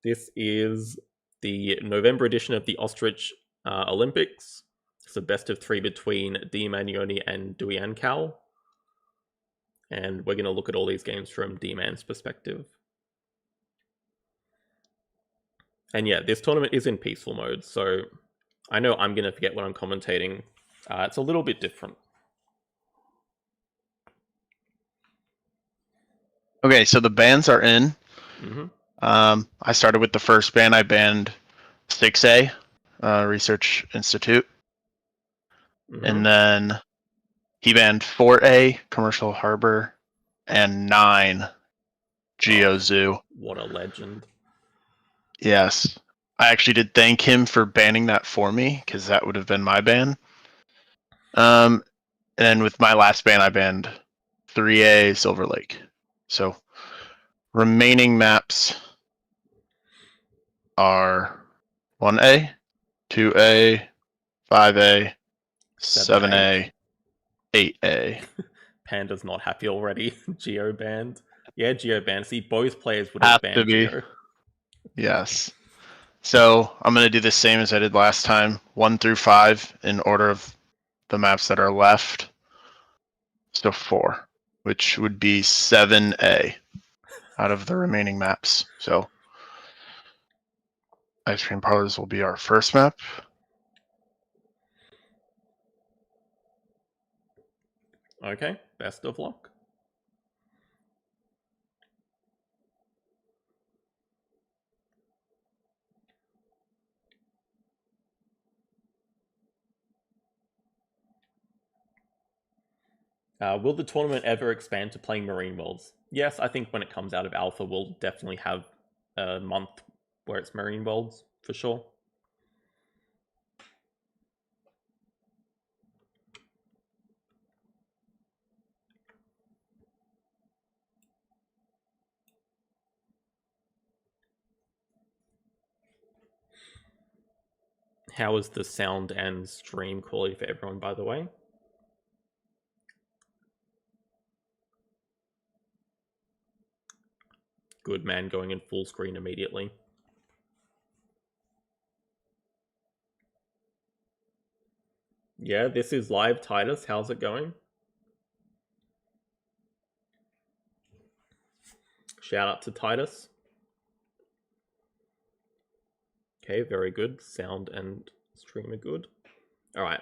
This is the November edition of the Ostrich Olympics. It's a best of 3 between dmannaioni and duyanhcao. And we're going to look at all these games from D-Man's perspective. And yeah, this tournament is in peaceful mode, so I know I'm going to forget when I'm commentating. It's a little bit different. Okay, so the bans are in. Mm-hmm. I started with the first ban. I banned 6A, Research Institute. Mm-hmm. And then he banned 4A, Commercial Harbor, and 9, Geo Zoo. What a legend. Yes. I actually did thank him for banning that for me, because that would have been my ban. And then with my last ban, I banned 3A, Silver Lake. So remaining maps are 1A, 2A, 5A, 7A, 8A. Panda's not happy already. Geo banned. Yeah, Geo banned. See, both players would have banned Geo. Yes. So I'm going to do the same as I did last time, 1 through 5 in order of the maps that are left. So 4, which would be 7A out of the remaining maps. So Ice Cream Parlors will be our first map. Okay, best of luck. Will the tournament ever expand to playing Marine Worlds? Yes, I think when it comes out of Alpha, we'll definitely have a month where it's Marine Worlds, for sure. How is the sound and stream quality for everyone, by the way? Good man, going in full screen immediately. Yeah, this is live. Titus, how's it going? Shout out to Titus. Okay, very good. Sound and stream are good. Alright,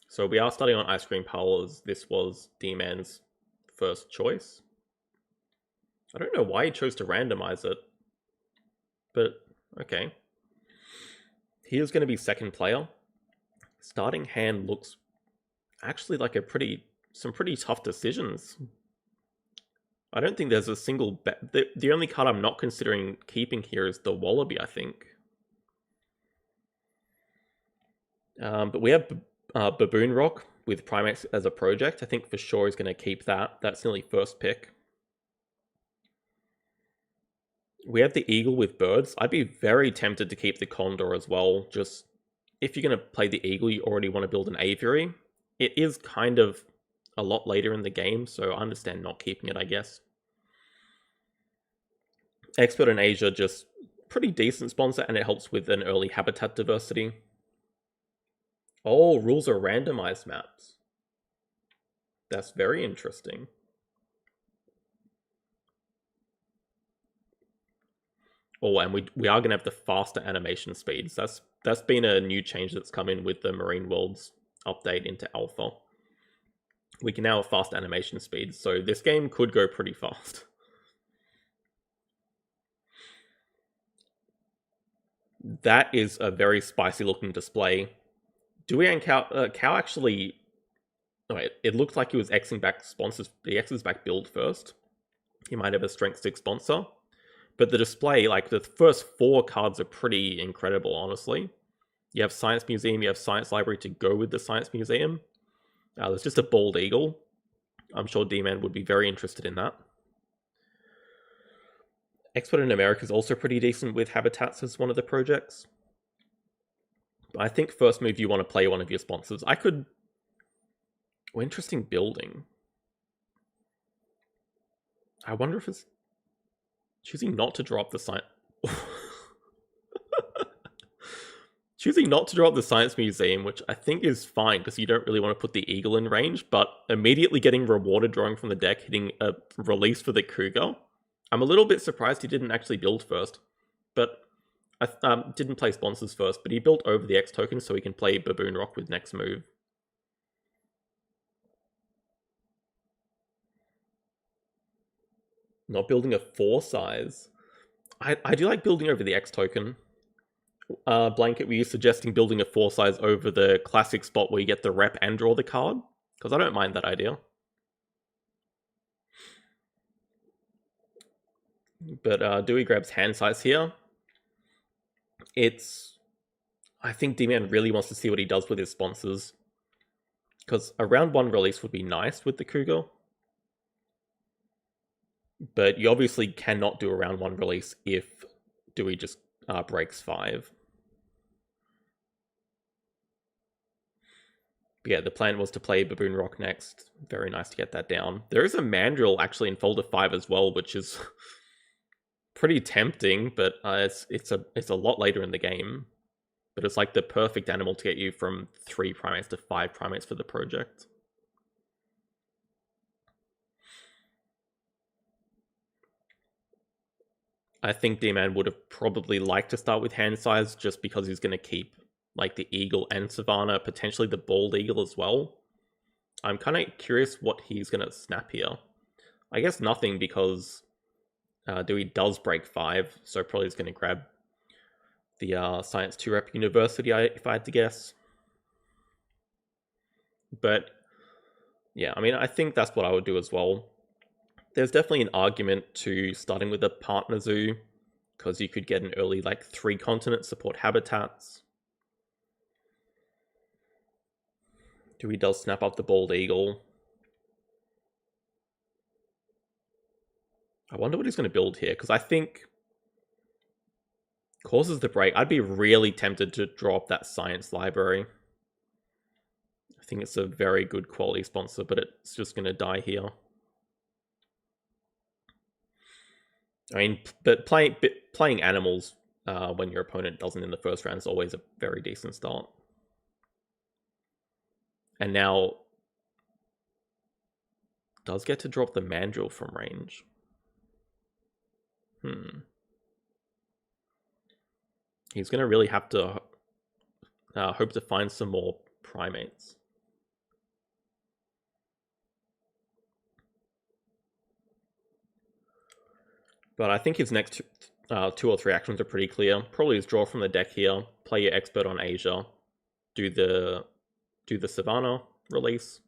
so we are starting on Ice Cream Parlors. This was D-Man's first choice. I don't know why he chose to randomize it, but okay. He is going to be second player. Starting hand looks actually like some pretty tough decisions. I don't think there's a single the only card I'm not considering keeping here is the Wallaby, I think. But we have Baboon Rock with Primax as a project. I think for sure he's going to keep that. That's nearly first pick. We have the Eagle with birds. I'd be very tempted to keep the Condor as well. Just if you're going to play the Eagle, you already want to build an aviary. It is kind of a lot later in the game, so I understand not keeping it, I guess. Expert in Asia, just pretty decent sponsor, and it helps with an early habitat diversity. Oh, rules are randomized maps. That's very interesting. Oh, and we are going to have the faster animation speeds. That's been a new change that's come in with the Marine Worlds update into Alpha. We can now have fast animation speeds, so this game could go pretty fast. That is a very spicy looking display. duyanhcao Cow actually... Oh, it looked like he was Xing back sponsors. He X's back build first. He might have a strength 6 sponsor. But the display, like the first 4 cards are pretty incredible, honestly. You have Science Museum, you have Science Library to go with the Science Museum. There's just a bald eagle. I'm sure D-Man would be very interested in that. Expert in America is also pretty decent with habitats as one of the projects. I think first move you want to play one of your sponsors. I could... Oh, interesting building. I wonder if it's... Choosing not to drop the sign... choosing not to draw up the Science Museum, which I think is fine because you don't really want to put the Eagle in range, but immediately getting rewarded drawing from the deck, hitting a release for the Cougar. I'm a little bit surprised he didn't actually build first, but I didn't play sponsors first, but he built over the X token so he can play Baboon Rock with next move. Not building a 4 size. I do like building over the X token. Blanket, were you suggesting building a 4 size over the classic spot where you get the rep and draw the card? Because I don't mind that idea. But Dewey grabs hand size here. I think D-Man really wants to see what he does with his sponsors. Because a round 1 release would be nice with the Cougar. But you obviously cannot do a round 1 release if Dewey just breaks 5. But yeah, the plan was to play Baboon Rock next. Very nice to get that down. There is a Mandrill actually in Folder 5 as well, which is pretty tempting, but it's a lot later in the game. But it's like the perfect animal to get you from 3 primates to 5 primates for the project. I think D-Man would have probably liked to start with hand size just because he's going to keep like the Eagle and Savannah, potentially the Bald Eagle as well. I'm kind of curious what he's going to snap here. I guess nothing because Dewey does break 5, so probably he's going to grab the Science 2 Rep University, if I had to guess. But yeah, I mean, I think that's what I would do as well. There's definitely an argument to starting with a partner zoo, because you could get an early, like, 3 continent support habitats. Dewey does snap up the Bald Eagle. I wonder what he's going to build here, because I think causes the break. I'd be really tempted to draw up that Science Library. I think it's a very good quality sponsor, but it's just going to die here. I mean, but playing animals when your opponent doesn't in the first round is always a very decent start. And now does get to drop the Mandrill from range. He's going to really have to hope to find some more primates. But I think his next 2 or 3 actions are pretty clear. Probably his draw from the deck here, play your Expert on Asia, do the Savannah release.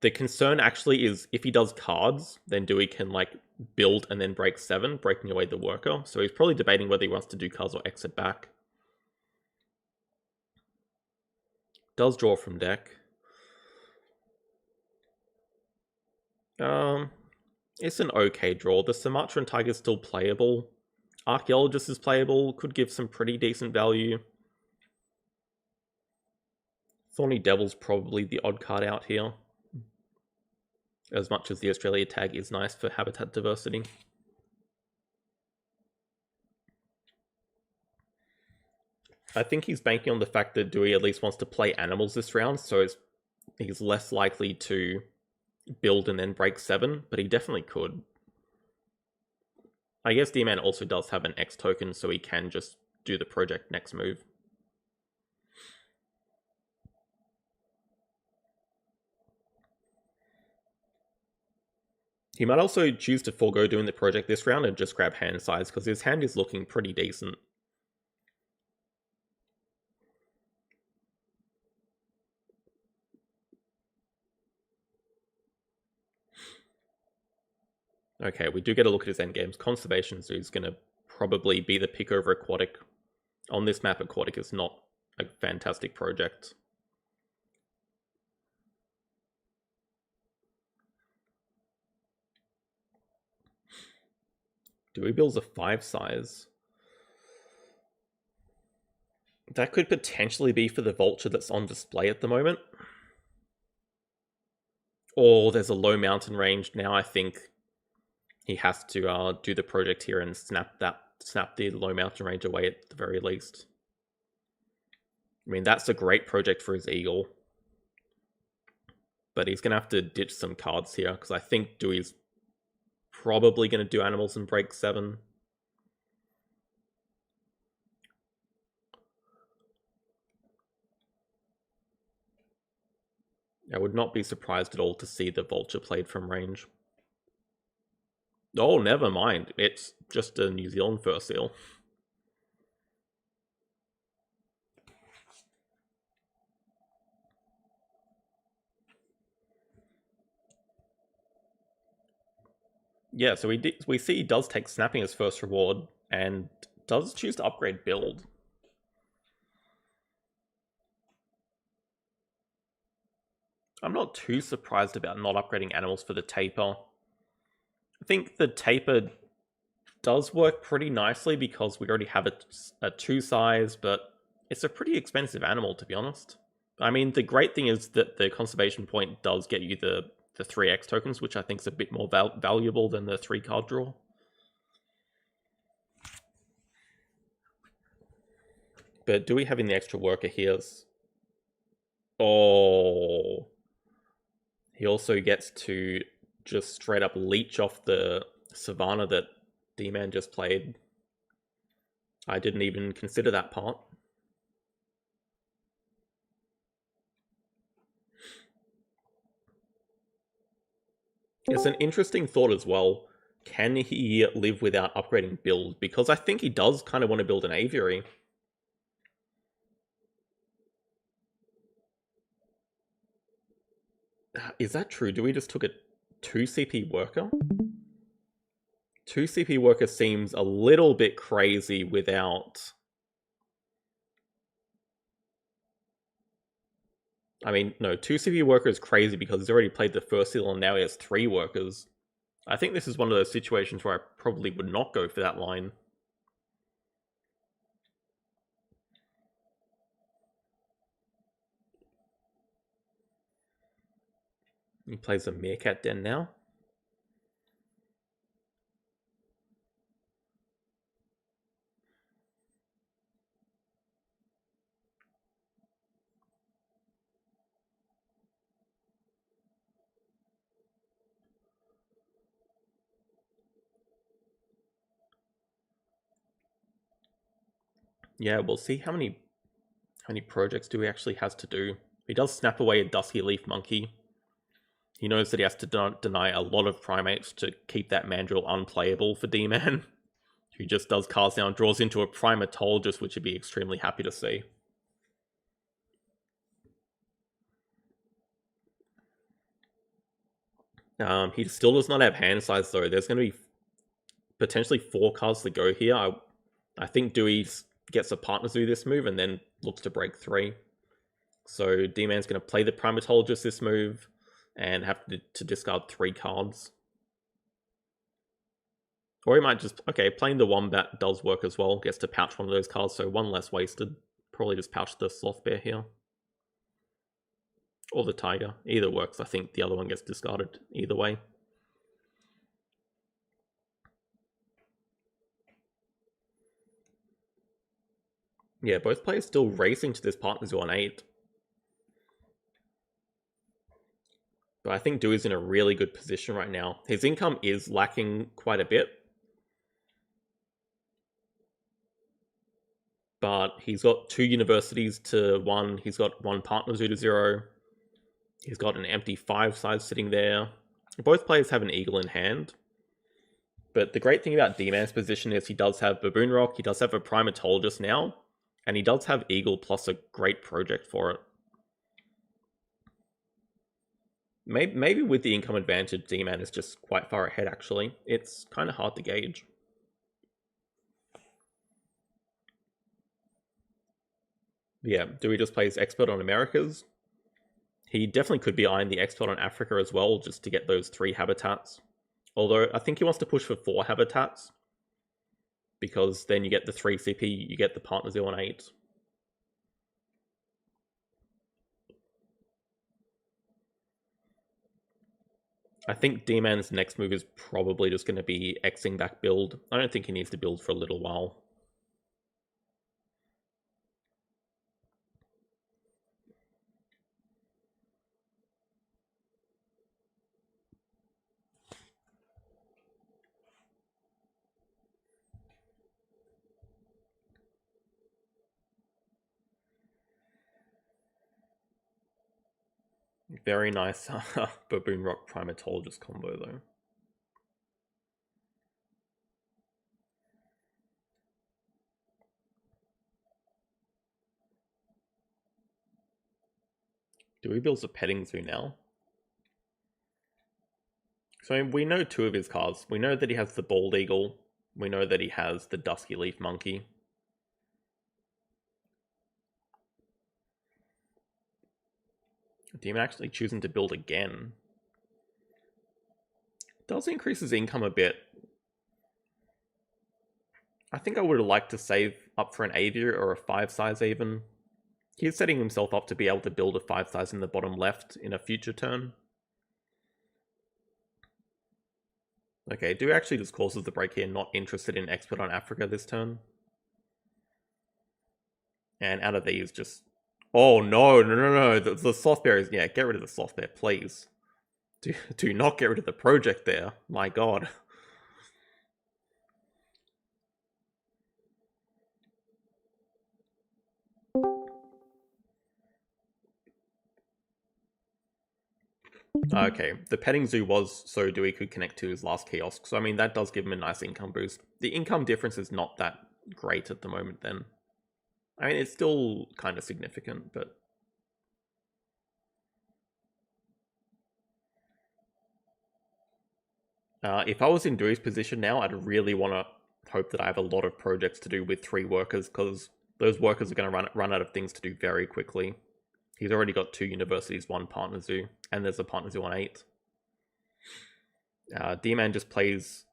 The concern actually is if he does cards, then Dewey can like build and then break 7, breaking away the worker. So he's probably debating whether he wants to do cards or exit back. Does draw from deck. It's an okay draw. The Sumatran Tiger is still playable. Archaeologist is playable, could give some pretty decent value. Thorny Devil's probably the odd card out here, as much as the Australia tag is nice for habitat diversity. I think he's banking on the fact that Dewey at least wants to play animals this round, so he's less likely to build and then break 7, but he definitely could. I guess D-Man also does have an X token, so he can just do the project next move. He might also choose to forego doing the project this round and just grab hand size, because his hand is looking pretty decent. Okay, we do get a look at his endgames. Conservation Zoo is going to probably be the pick over Aquatic. On this map, Aquatic is not a fantastic project. Dewey builds a 5 size. That could potentially be for the vulture that's on display at the moment. Or there's a low mountain range. Now I think he has to do the project here and snap the low mountain range away at the very least. I mean, that's a great project for his eagle. But he's going to have to ditch some cards here, because I think Dewey's probably going to do animals and break 7. I would not be surprised at all to see the vulture played from range. Oh, never mind. It's just a New Zealand fur seal. Yeah, so we see he does take snapping as first reward, and does choose to upgrade build. I'm not too surprised about not upgrading animals for the taper. I think the taper does work pretty nicely because we already have a 2 size, but it's a pretty expensive animal, to be honest. I mean, the great thing is that the conservation point does get you the 3x tokens, which I think is a bit more valuable than the 3 card draw. But Dewey having the extra worker here is... Oh... He also gets to just straight up leech off the Savannah that D-Man just played. I didn't even consider that part. It's an interesting thought as well. Can he live without upgrading build? Because I think he does kind of want to build an aviary. Is that true? Do we just took a 2 CP worker? 2 CP worker seems a little bit crazy without... I mean, no, 2 CP worker is crazy because he's already played the first seal and now he has 3 workers. I think this is one of those situations where I probably would not go for that line. He plays a meerkat den now. Yeah, we'll see how many projects do he actually has to do. He does snap away a Dusky Leaf Monkey. He knows that he has to deny a lot of primates to keep that Mandrill unplayable for D-Man. Who just does cards now and draws into a Primatologist, which he'd be extremely happy to see. He still does not have hand size, though. There's going to be potentially 4 cards to go here. I think Dewey gets a partner to do this move and then looks to break 3. So D-Man's going to play the Primatologist this move and have to discard 3 cards. Or he might just... Okay, playing the Wombat does work as well. Gets to pouch one of those cards, so 1 less wasted. Probably just pouch the Sloth Bear here. Or the Tiger. Either works. I think the other one gets discarded either way. Yeah, both players still racing to this partners on 8. But I think Dewey's in a really good position right now. His income is lacking quite a bit. But he's got 2 universities to 1. He's got 1 partner zoo to 0. He's got an empty 5 size sitting there. Both players have an eagle in hand. But the great thing about D-Man's position is he does have Baboon Rock, he does have a Primatologist now, and he does have Eagle plus a great project for it. Maybe with the income advantage, D-Man is just quite far ahead, actually. It's kind of hard to gauge. Yeah, Dewey just plays Expert on Americas. He definitely could be eyeing the Expert on Africa as well, just to get those 3 habitats. Although, I think he wants to push for 4 habitats. Because then you get the 3 CP, you get the partner 0 and 8. I think D-Man's next move is probably just going to be Xing back build. I don't think he needs to build for a little while. Very nice Baboon Rock Primatologist combo, though. Do we build a petting zoo now? So we know two of his cards. We know that he has the Bald Eagle. We know that he has the Dusky Leaf Monkey. Demon actually choosing to build again. Does increase his income a bit. I think I would have liked to save up for an Aviar or a 5-size even. He's setting himself up to be able to build a 5-size in the bottom left in a future turn. Okay, do actually just causes the break here, not interested in Expert on Africa this turn. And out of these, just... Oh, no. The Sloth Bear is... Yeah, get rid of the Sloth Bear, please. Do not get rid of the project there. My god. Okay, the petting zoo was so Dewey could connect to his last kiosk, so I mean that does give him a nice income boost. The income difference is not that great at the moment then. I mean, it's still kind of significant, but... if I was in Dewey's position now, I'd really want to hope that I have a lot of projects to do with 3 workers, because those workers are going to run out of things to do very quickly. He's already got 2 universities, 1 partner zoo, and there's a partner zoo on 8. D-Man just plays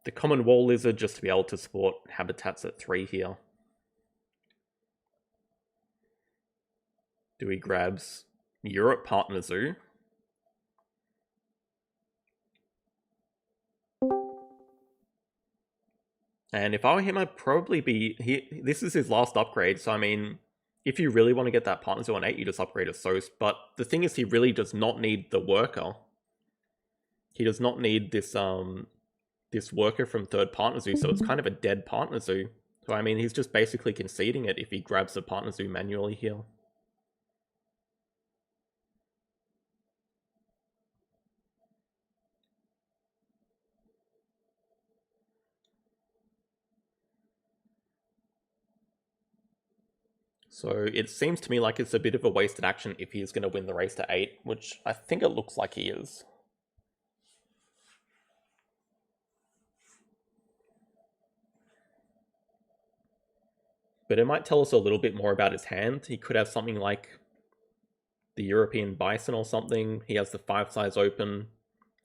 the common wall lizard just to be able to support habitats at 3 here. Dewey grabs Europe partner zoo. And if I were him, I'd probably be... This is his last upgrade, so I mean, if you really want to get that partner zoo on 8, you just upgrade a Sos. But the thing is, he really does not need the worker. He does not need this this worker from 3rd partner zoo, so it's kind of a dead partner zoo. So I mean, he's just basically conceding it if he grabs the partner zoo manually here. So it seems to me like it's a bit of a wasted action if he's going to win the race to 8, which I think it looks like he is. But it might tell us a little bit more about his hand. He could have something like the European Bison or something. He has the 5-size open.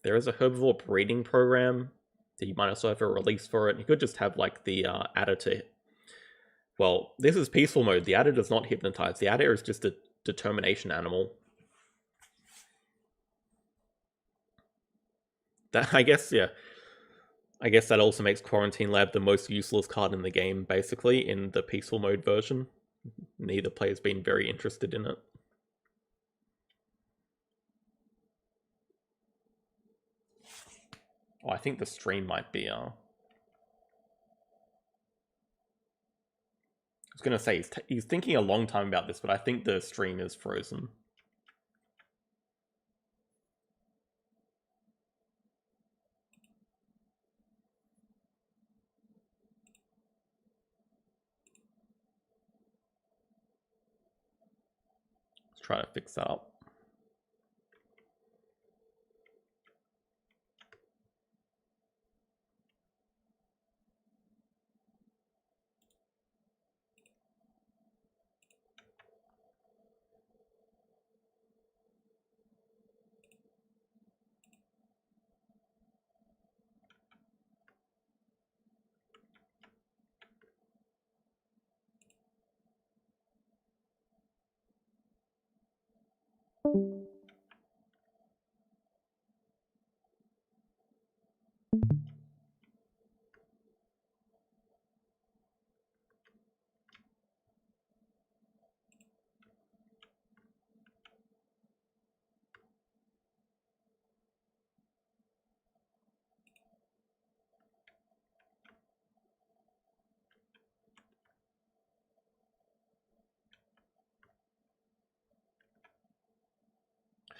There is a herbivore breeding program. He might also have a release for it. He could just have like the adder to... Well, this is peaceful mode. The adder does not hypnotize. The adder is just a determination animal. That, I guess, yeah. I guess that also makes Quarantine Lab the most useless card in the game, basically, in the peaceful mode version. Neither player's been very interested in it. Oh, I think the stream might be... I was going to say, he's thinking a long time about this, but I think the stream is frozen. Let's try to fix that up.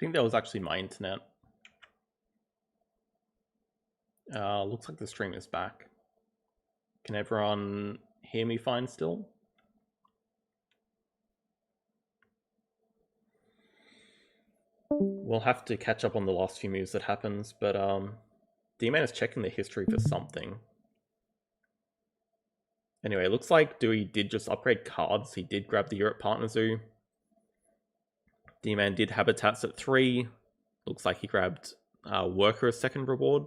think that was actually my internet. Looks like the stream is back. Can everyone hear me fine still? We'll have to catch up on the last few moves that happens, but D-Man is checking the history for something. Anyway, it looks like Dewey did just upgrade cards. He did grab the Europe Partner Zoo. D-Man did Habitats at 3. Looks like he grabbed Worker as second reward.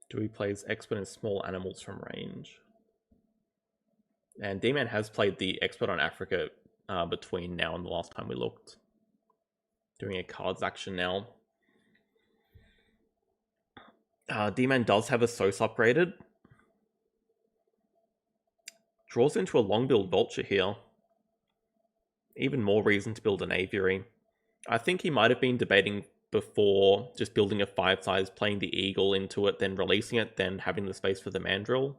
Dewey plays Expert and Small Animals from range. And D-Man has played the Expert on Africa between now and the last time we looked. Doing a cards action now. D-Man does have a Sos upgraded. Draws into a long-billed Vulture here. Even more reason to build an Aviary. I think he might have been debating before just building a 5-size, playing the Eagle into it, then releasing it, then having the space for the Mandrill.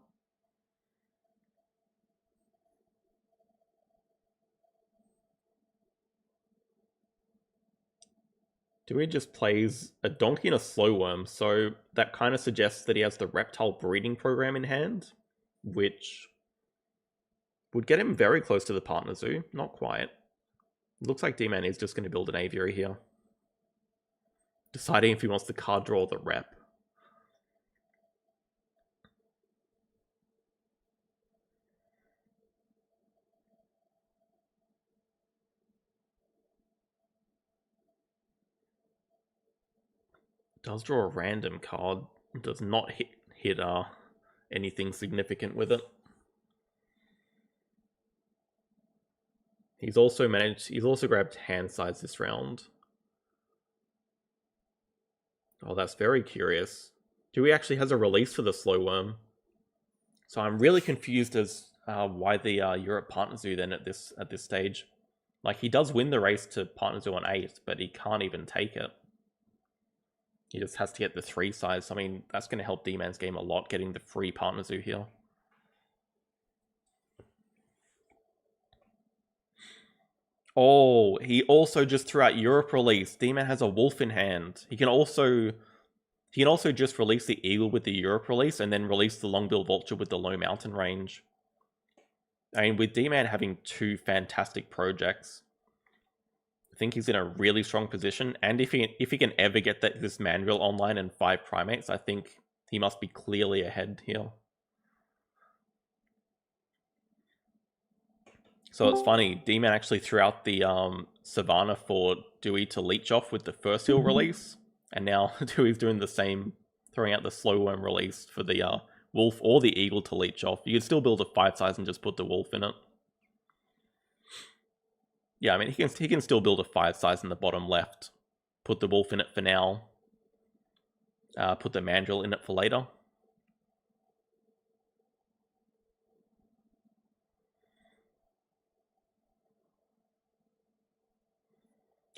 Dewey just plays a Donkey and a Slow Worm, so that kind of suggests that he has the Reptile breeding program in hand, which would get him very close to the Partner Zoo. Not quite. Looks like D-Man is just going to build an Aviary here. Deciding if he wants to card draw the rep. Does draw a random card. Does not hit anything significant with it. He's also grabbed hand size this round. Oh, that's very curious. Dewey actually has a release for the Slow Worm. So I'm really confused as why the Europe Partner Zoo then at this stage. Like, he does win the race to Partner Zoo on 8, but he can't even take it. He just has to get the 3 size. I mean, that's going to help D-Man's game a lot, getting the free Partner Zoo here. Oh, he also just threw out Europe release. D-Man has a wolf in hand. He can also just release the Eagle with the Europe release and then release the Long-Bill Vulture with the low mountain range. I mean, with D-Man having 2 fantastic projects, I think he's in a really strong position. And if he can ever get this Mandrill online and 5 Primates, I think he must be clearly ahead here. So it's funny, D-Man actually threw out the Savannah for Dewey to leech off with the first heal release, and now Dewey's doing the same, throwing out the Slow Worm release for the Wolf or the Eagle to leech off. You could still build a 5 size and just put the Wolf in it. Yeah, I mean, he can still build a 5 size in the bottom left, put the Wolf in it for now, put the Mandrill in it for later.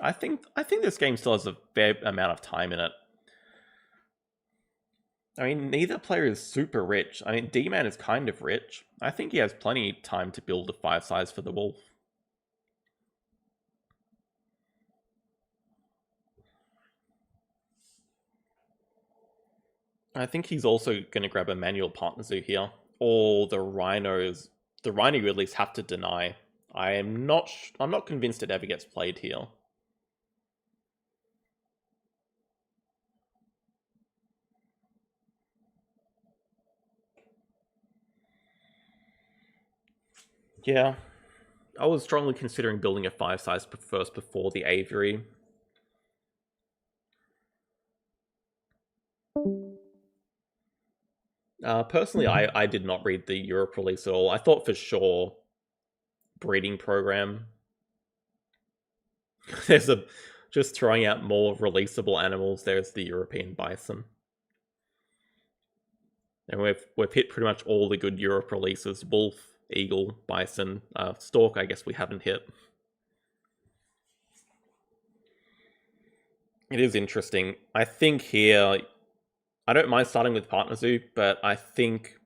I think this game still has a fair amount of time in it. I mean, neither player is super rich. I mean, D-Man is kind of rich. I think he has plenty of time to build a 5 size for the Wolf. I think he's also going to grab a manual Partner Zoo here. Or the Rhinos. The Rhino you at least have to deny. I'm not convinced it ever gets played here. Yeah. I was strongly considering building a 5 size first before the Aviary. Personally, I did not read the Europe release at all. I thought for sure breeding program. There's just throwing out more releasable animals. There's the European bison. And we've hit pretty much all the good Europe releases. Wolf, Eagle, Bison, Stork, I guess we haven't hit. It is interesting. I think here I don't mind starting with Partner Zoo, but I think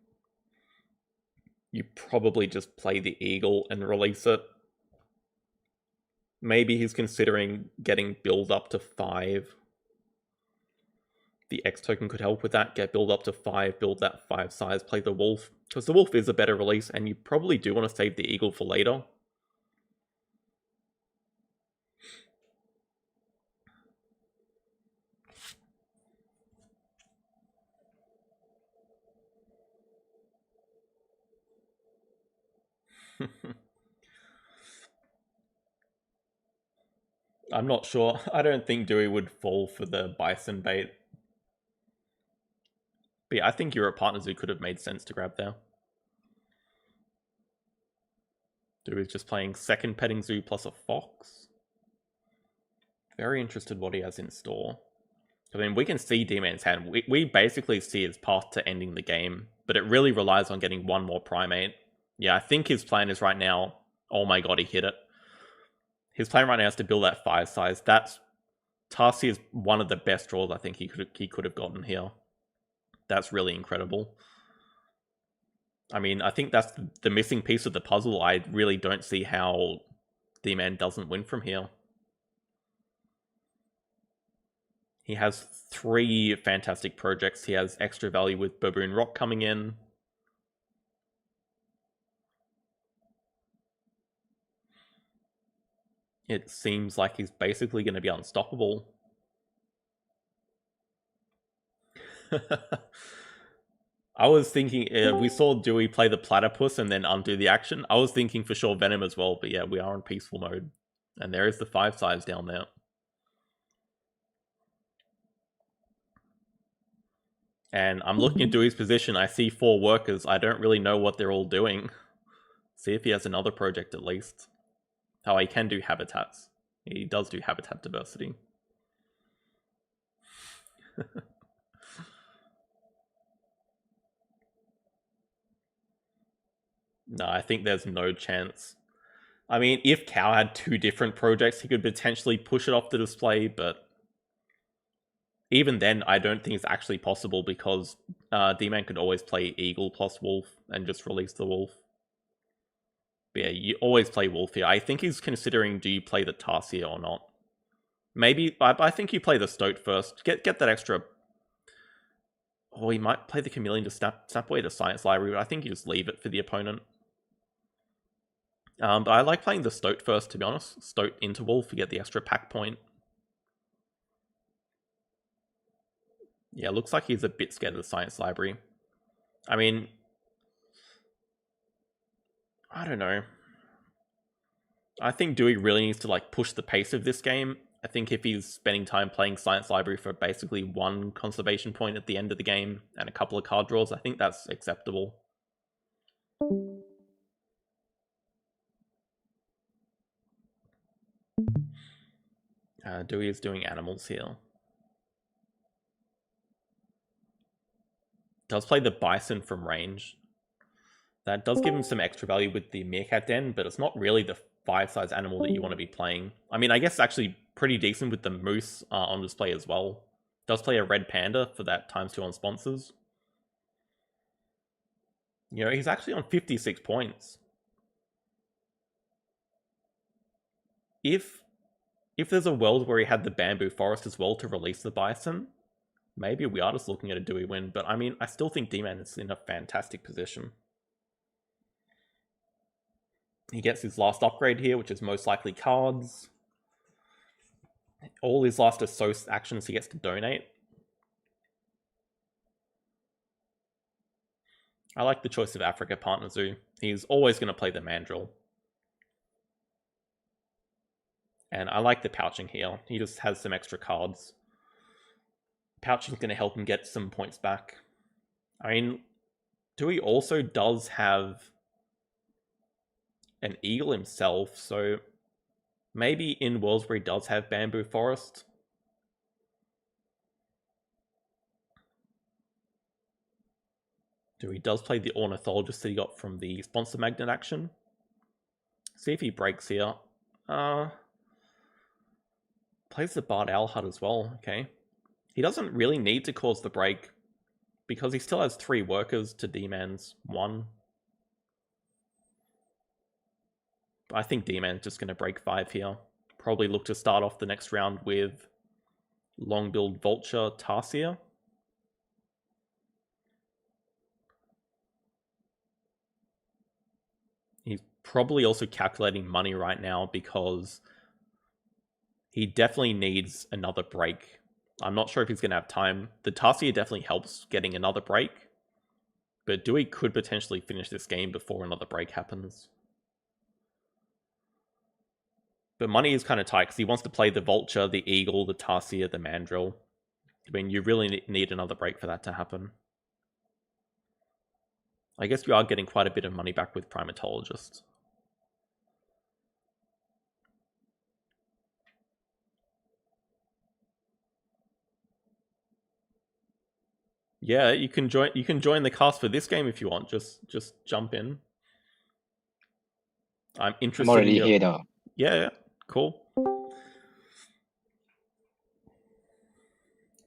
you probably just play the Eagle and release it. Maybe he's considering getting build up to 5. The X token could help with that. Get build up to 5, build that 5 size, play the Wolf. Because the Wolf is a better release, and you probably do want to save the Eagle for later. I'm not sure. I don't think Dewey would fall for the Bison bait. But yeah, I think Europe Partners who could have made sense to grab there. Dewey's just playing second Petting Zoo plus a Fox. Very interested what he has in store. I mean, we can see D-Man's hand. We basically see his path to ending the game, but it really relies on getting one more Primate. Yeah, I think his plan is right now... Oh my god, he hit it. His plan right now is to build that 5 size. That's... Tarsi is one of the best draws I think he could have gotten here. That's really incredible. I mean, I think that's the missing piece of the puzzle. I really don't see how D-Man doesn't win from here. He has 3 fantastic projects. He has extra value with Baboon Rock coming in. It seems like he's basically going to be unstoppable. I was thinking, we saw Dewey play the Platypus and then undo the action. I was thinking for sure Venom as well, but yeah, we are in peaceful mode. And there is the 5 size down there. And I'm looking at Dewey's position. I see 4 workers. I don't really know what they're all doing. See if he has another project at least. Oh, he can do habitats. He does do habitat diversity. No, I think there's no chance. I mean, if Cow had 2 different projects, he could potentially push it off the display, but even then, I don't think it's actually possible because D-Man could always play Eagle plus Wolf and just release the Wolf. But yeah, you always play Wolf here. I think he's considering, do you play the Tarsier or not? Maybe, I think you play the Stoat first. Get that extra... Or he might play the Chameleon to snap away the Science Library, but I think you just leave it for the opponent. But I like playing the Stoat first, to be honest. Stoat into Wolf, you get the extra pack point. Yeah, looks like he's a bit scared of the Science Library. I mean... I don't know. I think Dewey really needs to push the pace of this game. I think if he's spending time playing Science Library for basically 1 conservation point at the end of the game and a couple of card draws, I think that's acceptable. Dewey is doing animals here. Does play the Bison from range. That does give him some extra value with the Meerkat Den, but it's not really the 5 size animal that you want to be playing. I mean, I guess it's actually pretty decent with the Moose on display as well. Does play a Red Panda for that ×2 on sponsors. You know, he's actually on 56 points. If there's a world where he had the Bamboo Forest as well to release the Bison, maybe we are just looking at a Dewey win. But I mean, I still think D-Man is in a fantastic position. He gets his last upgrade here, which is most likely cards. All his last Assos actions he gets to donate. I like the choice of Africa Partner Zoo. He's always going to play the Mandrill. And I like the pouching here. He just has some extra cards. Pouching's going to help him get some points back. I mean, Dewey also does have an Eagle himself, so maybe in worlds where he does have Bamboo Forest. Dewey does play the Ornithologist that he got from the Sponsor Magnet action. See if he breaks here. Plays the Bard Owl Hut as well, okay. He doesn't really need to cause the break. because he still has 3 workers to D-man's 1. I think D-man's just going to break 5 here. Probably look to start off the next round with long-billed Vulture Tarsier. He's probably also calculating money right now because he definitely needs another break. I'm not sure if he's going to have time. The Tarsier definitely helps getting another break, but Dewey could potentially finish this game before another break happens. But money is kind of tight because he wants to play the Vulture, the Eagle, the Tarsier, the Mandrill. I mean, you really need another break for that to happen. I guess you are getting quite a bit of money back with Primatologist. Yeah, you can join the cast for this game if you want. Just jump in. I'm interested. I'm already here though. Yeah, cool.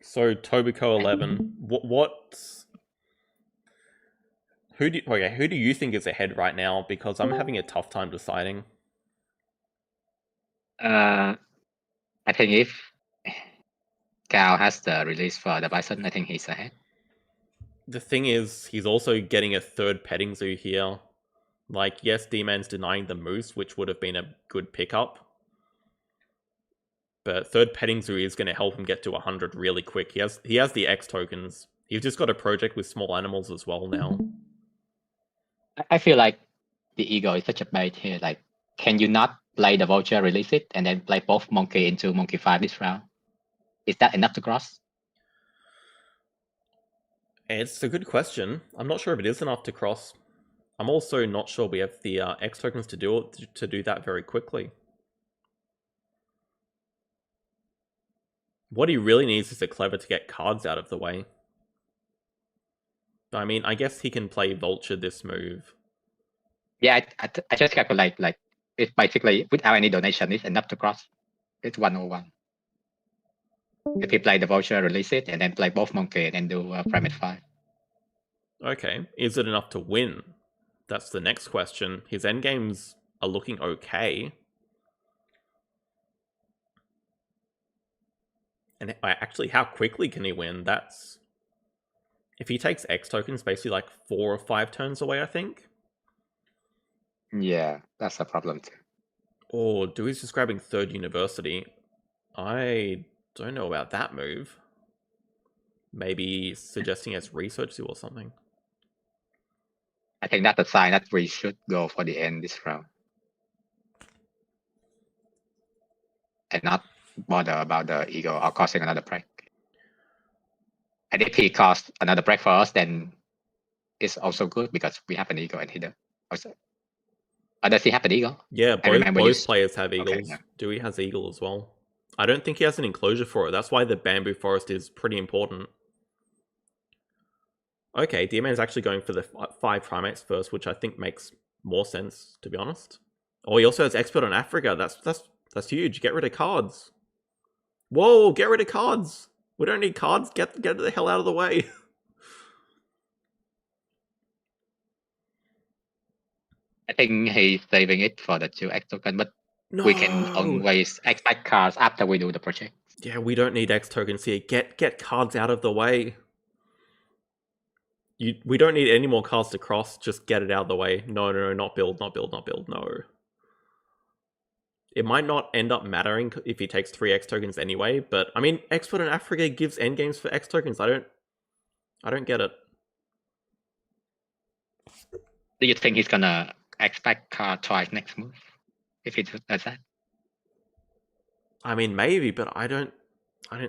So Tobacco 11. Who do you think is ahead right now? Because I'm having a tough time deciding. I think if Cal has the release for the Bison, I think he's ahead. The thing is, he's also getting a 3rd petting zoo here. Like, yes, D-man's denying the Moose, which would have been a good pickup. But 3rd petting zoo is going to help him get to 100 really quick. He has the X tokens. He's just got a project with small animals as well now. I feel like the Eagle is such a bait here. Like, can you not play the Vulture, release it, and then play both Monkey into Monkey 5 this round? Is that enough to cross? It's a good question. I'm not sure if it is enough to cross. I'm also not sure we have the X tokens to do that very quickly. What he really needs is a Clever to get cards out of the way. I mean, I guess he can play Vulture this move. Yeah, I just calculate, like, it's basically, without any donation, it's enough to cross. It's 101. If he play the Vulture, release it, and then play both Monkey, and then do Primate 5. Okay, is it enough to win? That's the next question. His endgames are looking okay. And actually, how quickly can he win? That's... If he takes X tokens, basically like 4 or 5 turns away, I think. Yeah, that's a problem too. Or Dewey's just grabbing 3rd University. I don't know about that move. Maybe suggesting as Research Zoo or something. I think that's a sign that we should go for the end this round. And not bother about the Eagle or causing another break. And if he caused another break for us, then it's also good because we have an Eagle and he does. Also, does he have an Eagle? Yeah, both players have Eagles. Okay, yeah. Dewey has Eagle as well. I don't think he has an enclosure for it. That's why the Bamboo Forest is pretty important. Okay, D-man's actually going for the 5 primates first, which I think makes more sense, to be honest. Oh, he also has Expert on Africa. That's huge. Get rid of cards. Whoa, get rid of cards. We don't need cards. Get the hell out of the way. I think he's saving it for the 2 X token, but No. we can always expect cards after we do the project. Yeah, we don't need X tokens here. Get cards out of the way. We don't need any more cards to cross. Just get it out of the way. No, not build. No. It might not end up mattering if he takes 3 X tokens anyway, but I mean, Expert in Africa gives endgames for X tokens. I don't get it. Do you think he's gonna expect card twice next move? If he does that? I mean, maybe, but I don't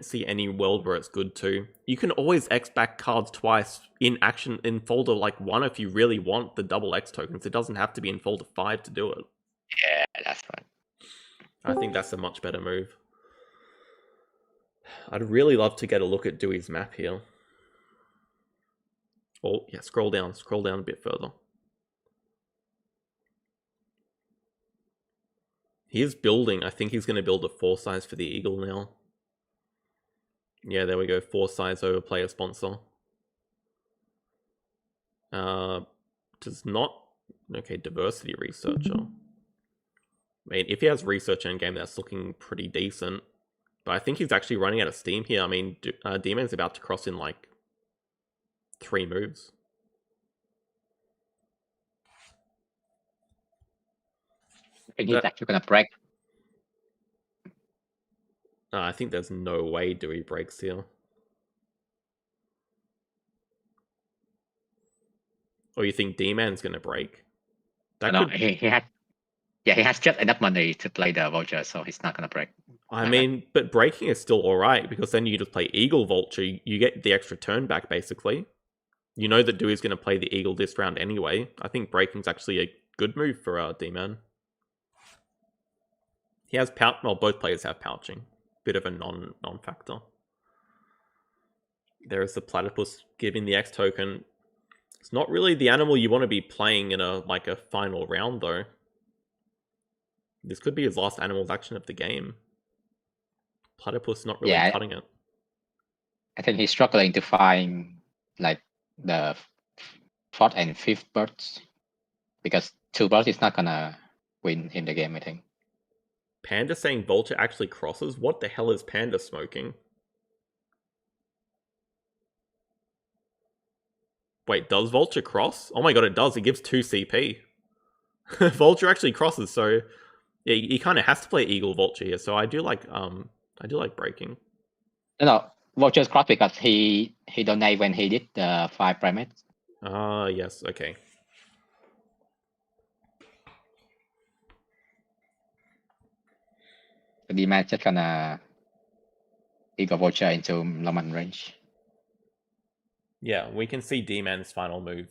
see any world where it's good to. You can always X back cards twice in action in folder like 1 if you really want the double X tokens. It doesn't have to be in folder 5 to do it. Yeah, that's fine. I think that's a much better move. I'd really love to get a look at Dewey's map here. Oh, yeah, scroll down a bit further. He is building. I think he's going to build a 4 size for the Eagle now. Yeah, there we go. 4 size over player sponsor. Does not. Okay, diversity researcher. I mean, if he has research endgame, that's looking pretty decent. But I think he's actually running out of steam here. I mean, D-Man's about to cross in like 3 moves. I think he's actually gonna break. I think there's no way Dewey breaks here. Or you think D-Man's gonna break? That No, could. he has. Yeah, he has just enough money to play the vulture, so he's not gonna break. I mean, but breaking is still alright, because then you just play Eagle Vulture, you get the extra turn back, basically. You know that Dewey's going to play the Eagle this round anyway. I think breaking's actually a good move for D-Man. He has pouch. Well, both players have pouching. Bit of a non-factor. There is the Platypus giving the X token. It's not really the animal you want to be playing in a final round, though. This could be his last animal's action of the game. Platypus not really cutting it. I think he's struggling to find like the 4th and 5th birds, because 2 birds is not gonna win him the game, I think. Panda saying Vulture actually crosses? What the hell is Panda smoking? Wait, does Vulture cross? Oh my god, it does. It gives 2 CP. Vulture actually crosses, so yeah, he kind of has to play Eagle Vulture here. So I do like breaking. No, Vulture's cross because he donate when he did the 5 primates. Yes, okay. The D-Man just gonna Eagle Vulture into Roman range. Yeah, we can see D-Man's final move.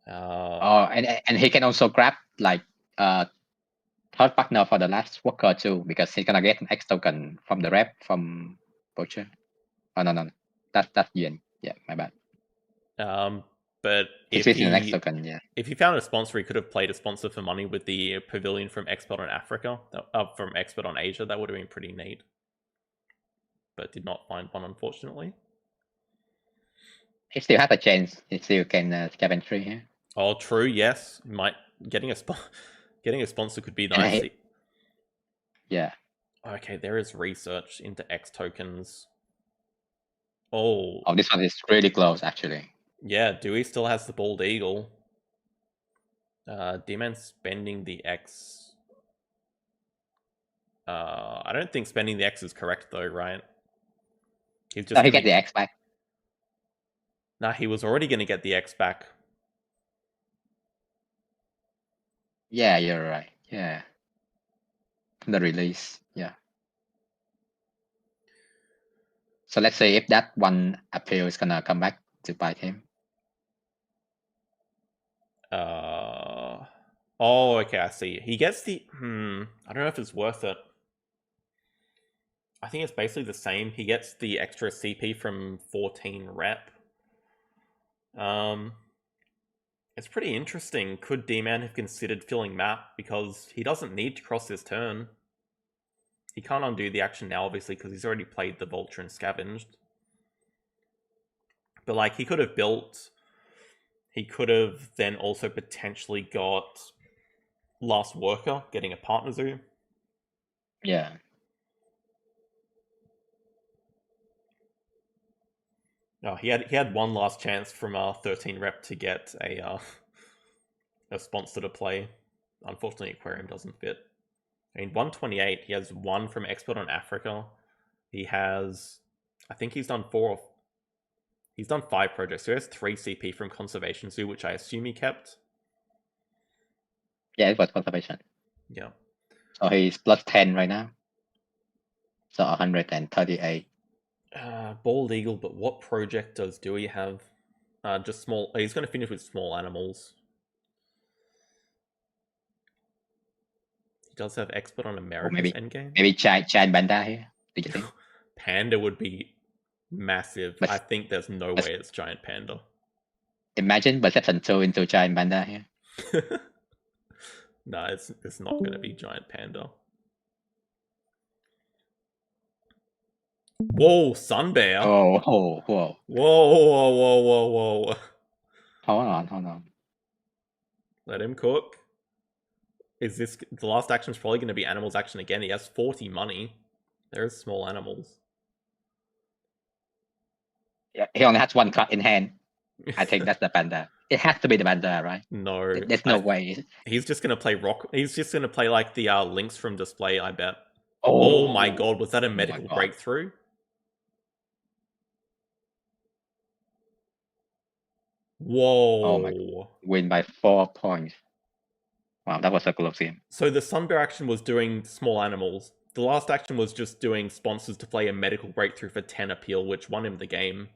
And he can also grab like 3rd partner for the last worker too, because he's gonna get an X token from the rep from Vulture. Oh no, that's Yen. Yeah, my bad. But if he found a sponsor, he could have played a sponsor for money with the pavilion from Expert on Africa, from Expert on Asia. That would have been pretty neat. But did not find one, unfortunately. He still has a chance. He still can scavenge tree here. Oh, true. Yes, getting a sponsor could be nice. Yeah. Okay, there is research into X tokens. Oh, this one is really close, actually. Yeah, Dewey still has the bald eagle. D-Man spending the X. I don't think spending the X is correct though, right? He's just he get the X back. Nah, he was already going to get the X back. Yeah, you're right. Yeah. The release. Yeah. So let's say if that one appeal is gonna come back to bite him. Oh, okay, I see. He gets the I don't know if it's worth it. I think it's basically the same. He gets the extra CP from 14 rep. It's pretty interesting. Could D-Man have considered filling map, because he doesn't need to cross his turn. He can't undo the action now, obviously, because he's already played the Vulture and scavenged. But like, he could have built. He could have then also potentially got Last Worker, getting a partner zoo. Yeah. Oh, he had one last chance from 13 rep to get a sponsor to play. Unfortunately, Aquarium doesn't fit. I mean, 128. He has 1 from Expert on Africa. He has, I think he's done 4. He's done 5 projects. So he has 3 CP from Conservation Zoo, which I assume he kept. Yeah, it was Conservation. Yeah. So he's plus 10 right now. So 138. Bald Eagle, but what project does Dewey have? Just small. He's going to finish with small animals. He does have Expert on America's endgame. Maybe giant panda here. Do you think? Panda would be massive. But I think there's no way it's giant panda. Imagine Perception 2 into giant panda here. No, it's not going to be giant panda. Whoa, Sun Bear. Whoa. Whoa. Hold on. Let him cook. Is this the last action? Is probably going to be animals action again. He has 40 money. There's small animals. Yeah, he only has one card in hand. I think that's the panda. It has to be the panda, right? No, There's no way. He's just going to play rock. He's just going to play like the links from display. I bet. Oh my god, was that a medical breakthrough? Whoa. Oh my god. Win by 4 points. Wow, that was a close game. So the Sun Bear action was doing small animals. The last action was just doing sponsors to play a medical breakthrough for 10 appeal, which won him the game.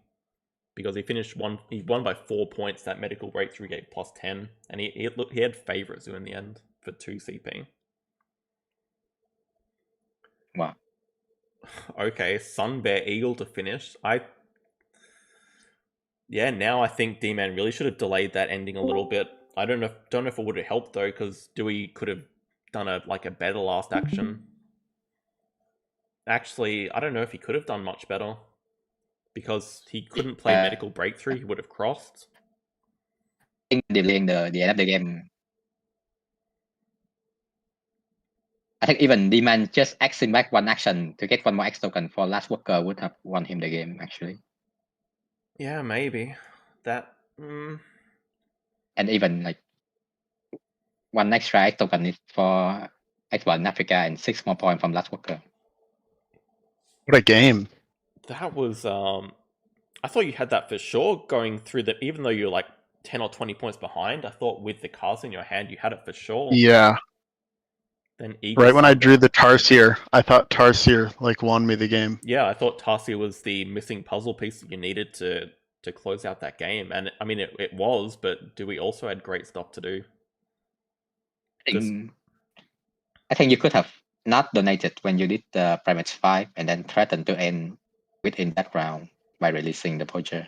Because he won by 4 points. That medical breakthrough gave plus 10. And he had favorite zoo in the end for 2 CP. Wow. Okay, Sun Bear Eagle to finish. Now I think D-Man really should have delayed that ending a little bit. I don't know if it would have helped though, because Dewey could have done a better last action. Actually, I don't know if he could have done much better, because he couldn't play medical breakthrough. He would have crossed. I think delaying the end of the game. I think even D-Man just axing back one action to get one more X token for last worker would have won him the game, actually. Yeah, maybe. That... And even like one extra X token is for X1 Africa and 6 more points from last worker. What a game. That was... I thought you had that for sure going through the... Even though you're like 10 or 20 points behind, I thought with the cards in your hand, you had it for sure. Yeah. Then Eagle right when I drew the Tarsier, I thought Tarsier like won me the game. Yeah, I thought Tarsier was the missing puzzle piece that you needed to close out that game. And I mean, it was, but Dewey also had great stuff to do. I think you could have not donated when you did the Primates 5 and then threatened to end within that round by releasing the poacher.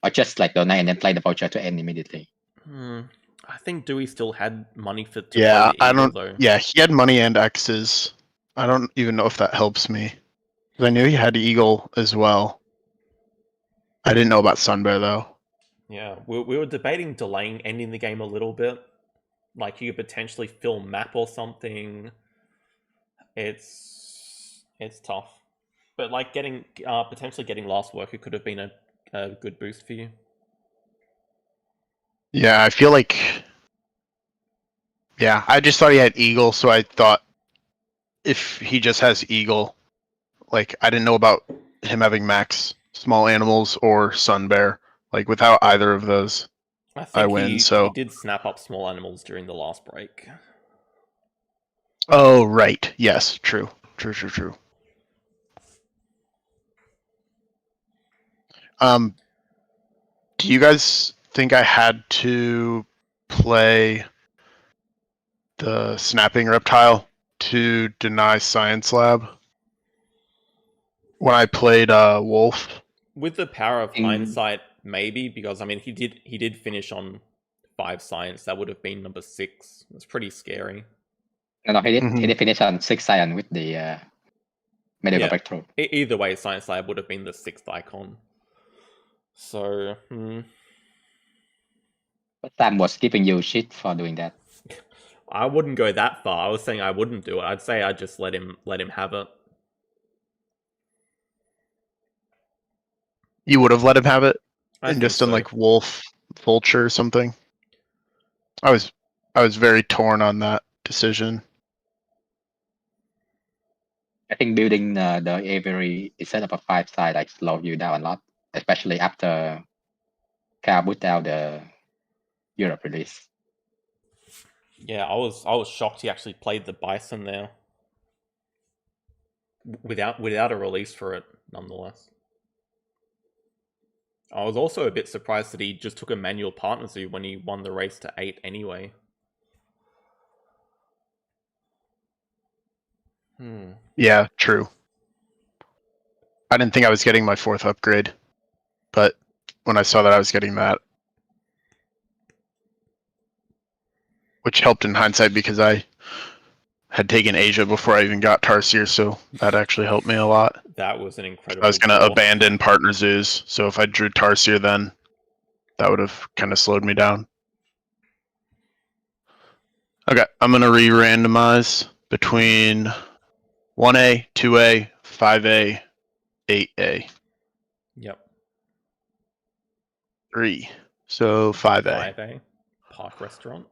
Or just like donate and then play the poacher to end immediately. I think Dewey still had money to play the Eagle, though. Yeah, he had money and X's. I don't even know if that helps me. Because I knew he had Eagle as well. I didn't know about Sun Bear, though. Yeah, we were debating delaying ending the game a little bit. Like, you could potentially fill map or something. It's tough. But, like, potentially getting last worker could have been a good boost for you. Yeah, I feel like... Yeah, I just thought he had Eagle, so I thought if he just has Eagle, like, I didn't know about him having max small animals or Sun Bear. Like, without either of those, I win, so... He did snap up small animals during the last break. Oh, right. Yes, true. True. Do you guys think I had to play the snapping reptile to deny Science Lab when I played Wolf? With the power of hindsight, maybe, because I mean he did finish on 5 science. That would have been number 6. It's pretty scary. No, he did finish on 6 science with the medical breakthrough. Either way, Science Lab would have been the 6th icon. So, But Sam was giving you shit for doing that. I wouldn't go that far. I was saying I wouldn't do it. I'd say I'd just let him have it. You would have let him have it? And just done like Wolf, Vulture or something? I was very torn on that decision. I think building the Aviary instead of a 5 side like slowed you down a lot, especially after Cal put out the Europe release. Yeah, I was shocked he actually played the Bison there. Without a release for it, nonetheless. I was also a bit surprised that he just took a manual partner zoo when he won the race to 8 anyway. Yeah, true. I didn't think I was getting my 4th upgrade, but when I saw that I was getting that, which helped in hindsight because I had taken Asia before I even got Tarsier, so that actually helped me a lot. That was an incredible... I was going to abandon partner zoos, so if I drew Tarsier then, that would have kind of slowed me down. Okay, I'm going to re-randomize between 1A, 2A, 5A, 8A. Yep. 3. So 5A. 5A. Park Restaurant.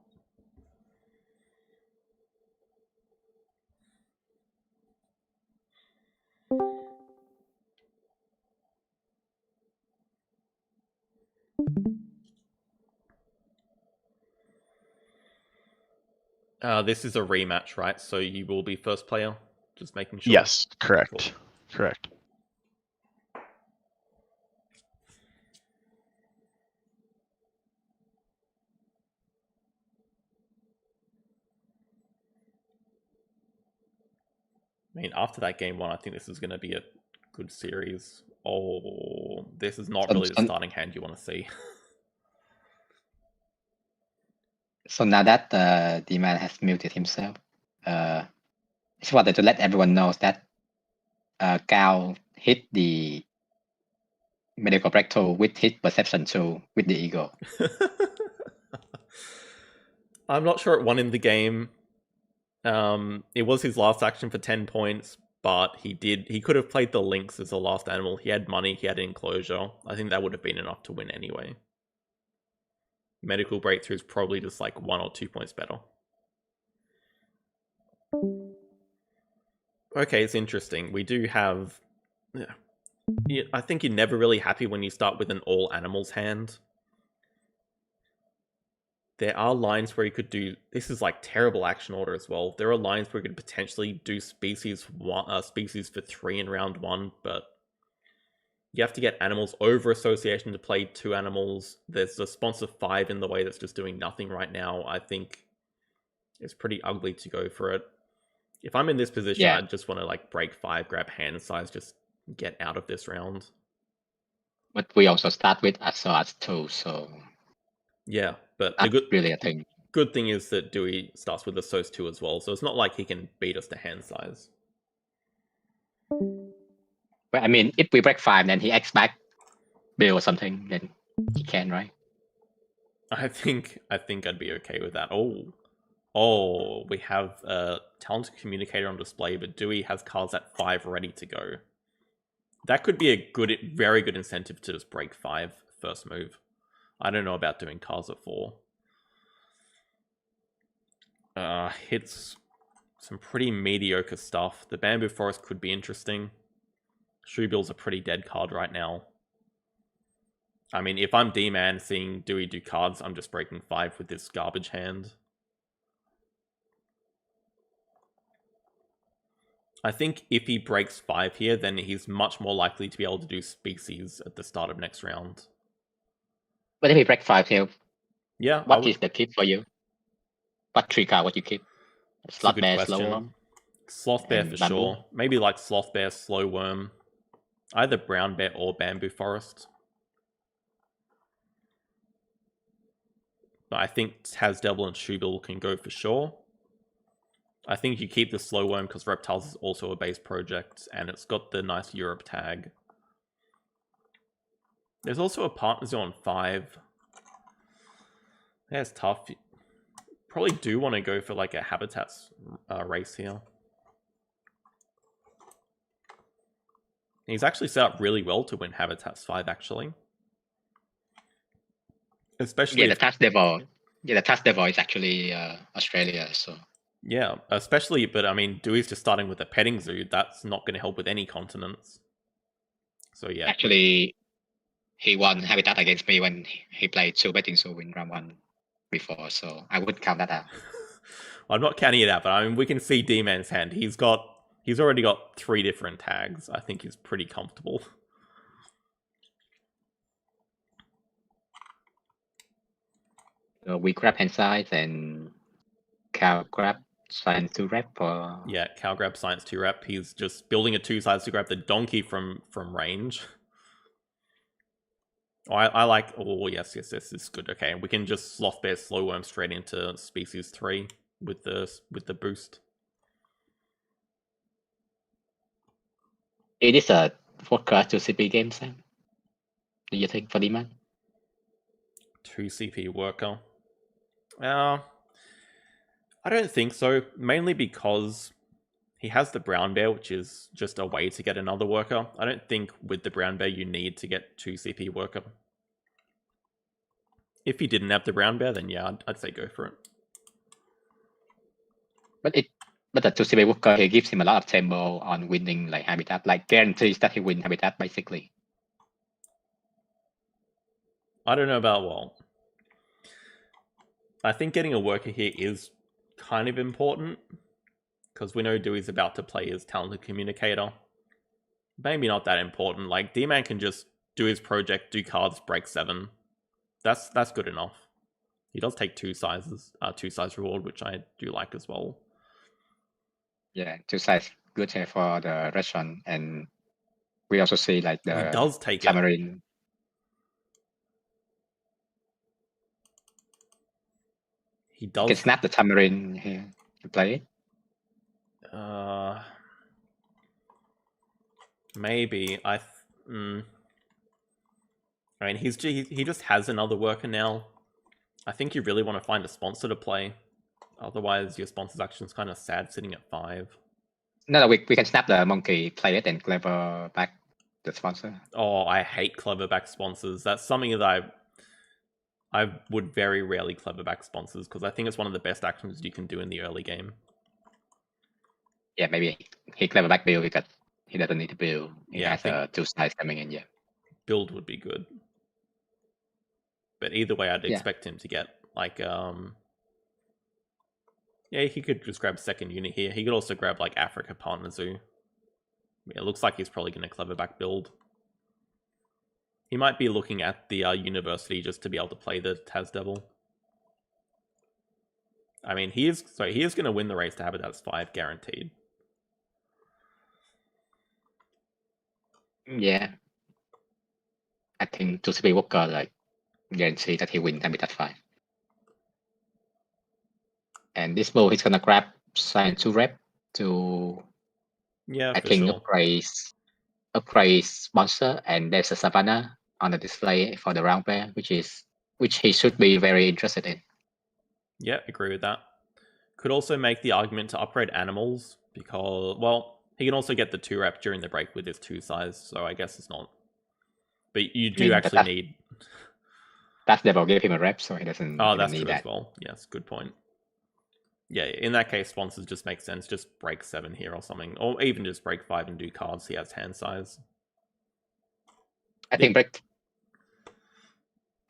This is a rematch, right? So you will be first player? Just making sure? Yes, correct. Cool. Correct. I mean, after that game 1, I think this is going to be a good series. Oh, this is not really the starting hand you want to see. So now that D-Man has muted himself, just wanted to let everyone know that Gao hit the medical breakthrough with his perception tool with the ego. I'm not sure it won him the game. It was his last action for 10 points, but he could have played the lynx as the last animal. He had money, he had enclosure. I think that would have been enough to win anyway. Medical breakthrough is probably just like 1 or 2 points better. Okay, it's interesting. We do have... Yeah, I think you're never really happy when you start with an all animals hand. There are lines where you could do... This is like terrible action order as well. There are lines where you could potentially do species for 3 in round 1, but you have to get animals over association to play 2 animals. There's a sponsor 5 in the way that's just doing nothing right now. I think it's pretty ugly to go for it. If I'm in this position, Yeah. I just want to like break 5, grab hand size, just get out of this round. But we also start with SOS too, so Yeah, but that's the really a thing. good thing is that Dewey starts with the SOS 2 as well, so it's not like he can beat us to hand size. But I mean, if we break 5, then he X back Bill or something, then he can, right? I think I'd be okay with that. Oh, we have a talented communicator on display, but Dewey has cards at 5 ready to go. That could be a very good incentive to just break 5 first move. I don't know about doing cards at 4. Hits some pretty mediocre stuff. The Bamboo Forest could be interesting. Shoebill's a pretty dead card right now. I mean, if I'm D-Man seeing Dewey do cards, I'm just breaking 5 with this garbage hand. I think if he breaks 5 here, then he's much more likely to be able to do species at the start of next round. But if he break 5 here, Yeah, what is the keep for you? What 3 card would you keep? Slot good Bear, question. Slow Worm? Sloth Bear and for Bamboo? sure. Maybe like Sloth Bear, Slow Worm. Either Brown Bear or Bamboo Forest. But I think Tasdevil and Shoebill can go for sure. I think you keep the Slow Worm because Reptiles is also a base project, and it's got the nice Europe tag. There's also a Partner Zone 5. That's tough. Probably do want to go for like a Habitats race here. He's actually set up really well to win Habitats 5, actually. Especially the Task Devil. Yeah, the Task Devil is actually Australia, so... Yeah, especially, but I mean, Dewey's just starting with a petting zoo. That's not going to help with any continents. So yeah. Actually, he won Habitat against me when he played 2 betting zoo in round 1 before, so I wouldn't count that out. I'm not counting it out, but I mean, we can see D-Man's hand. He's already got 3 different tags. I think he's pretty comfortable. So we grab hand size and cow grab science to rep or... Yeah, cow grab science 2 rep. He's just building a 2 sides to grab the donkey from range. Oh, I like... Oh, yes, this is good. Okay, we can just Sloth Bear Slow Worm straight into Species 3 with the boost. It is a 4 class to CP game, Sam. Do you think for D-Man? 2 CP worker. I don't think so, mainly because he has the brown bear, which is just a way to get another worker. I don't think with the brown bear you need to get 2 CP worker. If he didn't have the brown bear, then yeah, I'd say go for it. But the 2 CP worker, he gives him a lot of tempo on winning like habitat, like guarantees that he win habitat basically. I don't know about, well, I think getting a worker here is kind of important, because we know Dewey's about to play his talented communicator. Maybe not that important. Like, D-Man can just do his project, do cards, break 7. That's good enough. He does take 2 size reward, which I do like as well. Yeah, 2 size good here for the restaurant, and we also see like the He does take tamarind. He You does. can snap the tamarind here to play it. Maybe I mean, he just has another worker now. I think you really want to find a sponsor to play. Otherwise, your sponsor's action is kind of sad sitting at 5. No, we can snap the monkey, play it, and clever back the sponsor. Oh, I hate clever back sponsors. That's something that I would very rarely clever back sponsors, because I think it's one of the best actions you can do in the early game. Yeah, maybe he clever back build because he doesn't need to build. He Yeah, I has think 2 size coming in. Yeah, build would be good. But either way, I'd Yeah. expect him to get like yeah, he could just grab second unit here. He could also grab like Africa Partner Zoo. Yeah, it looks like he's probably going to clever back build. He might be looking at the university just to be able to play the Taz Devil. I mean, he is going to win the race to Habitats 5 guaranteed. Yeah. I think 2 CP Walker like guarantee that he win Habitat 5. And this bull he's gonna grab sign 2 rep to Yeah, I for think sure. upgrade sponsor, and there's a Savannah on the display for the round pair, which he should be very interested in. Yeah, agree with that. Could also make the argument to upgrade animals, because, well, he can also get the 2 rep during the break with his 2 size, so I guess it's not. But you do actually need... That devil gave him a rep, so he doesn't Oh, even that's need true that. as well. Yes, good point. Yeah, in that case, sponsors just make sense. Just break 7 here or something. Or even just break 5 and do cards. He has hand size. I think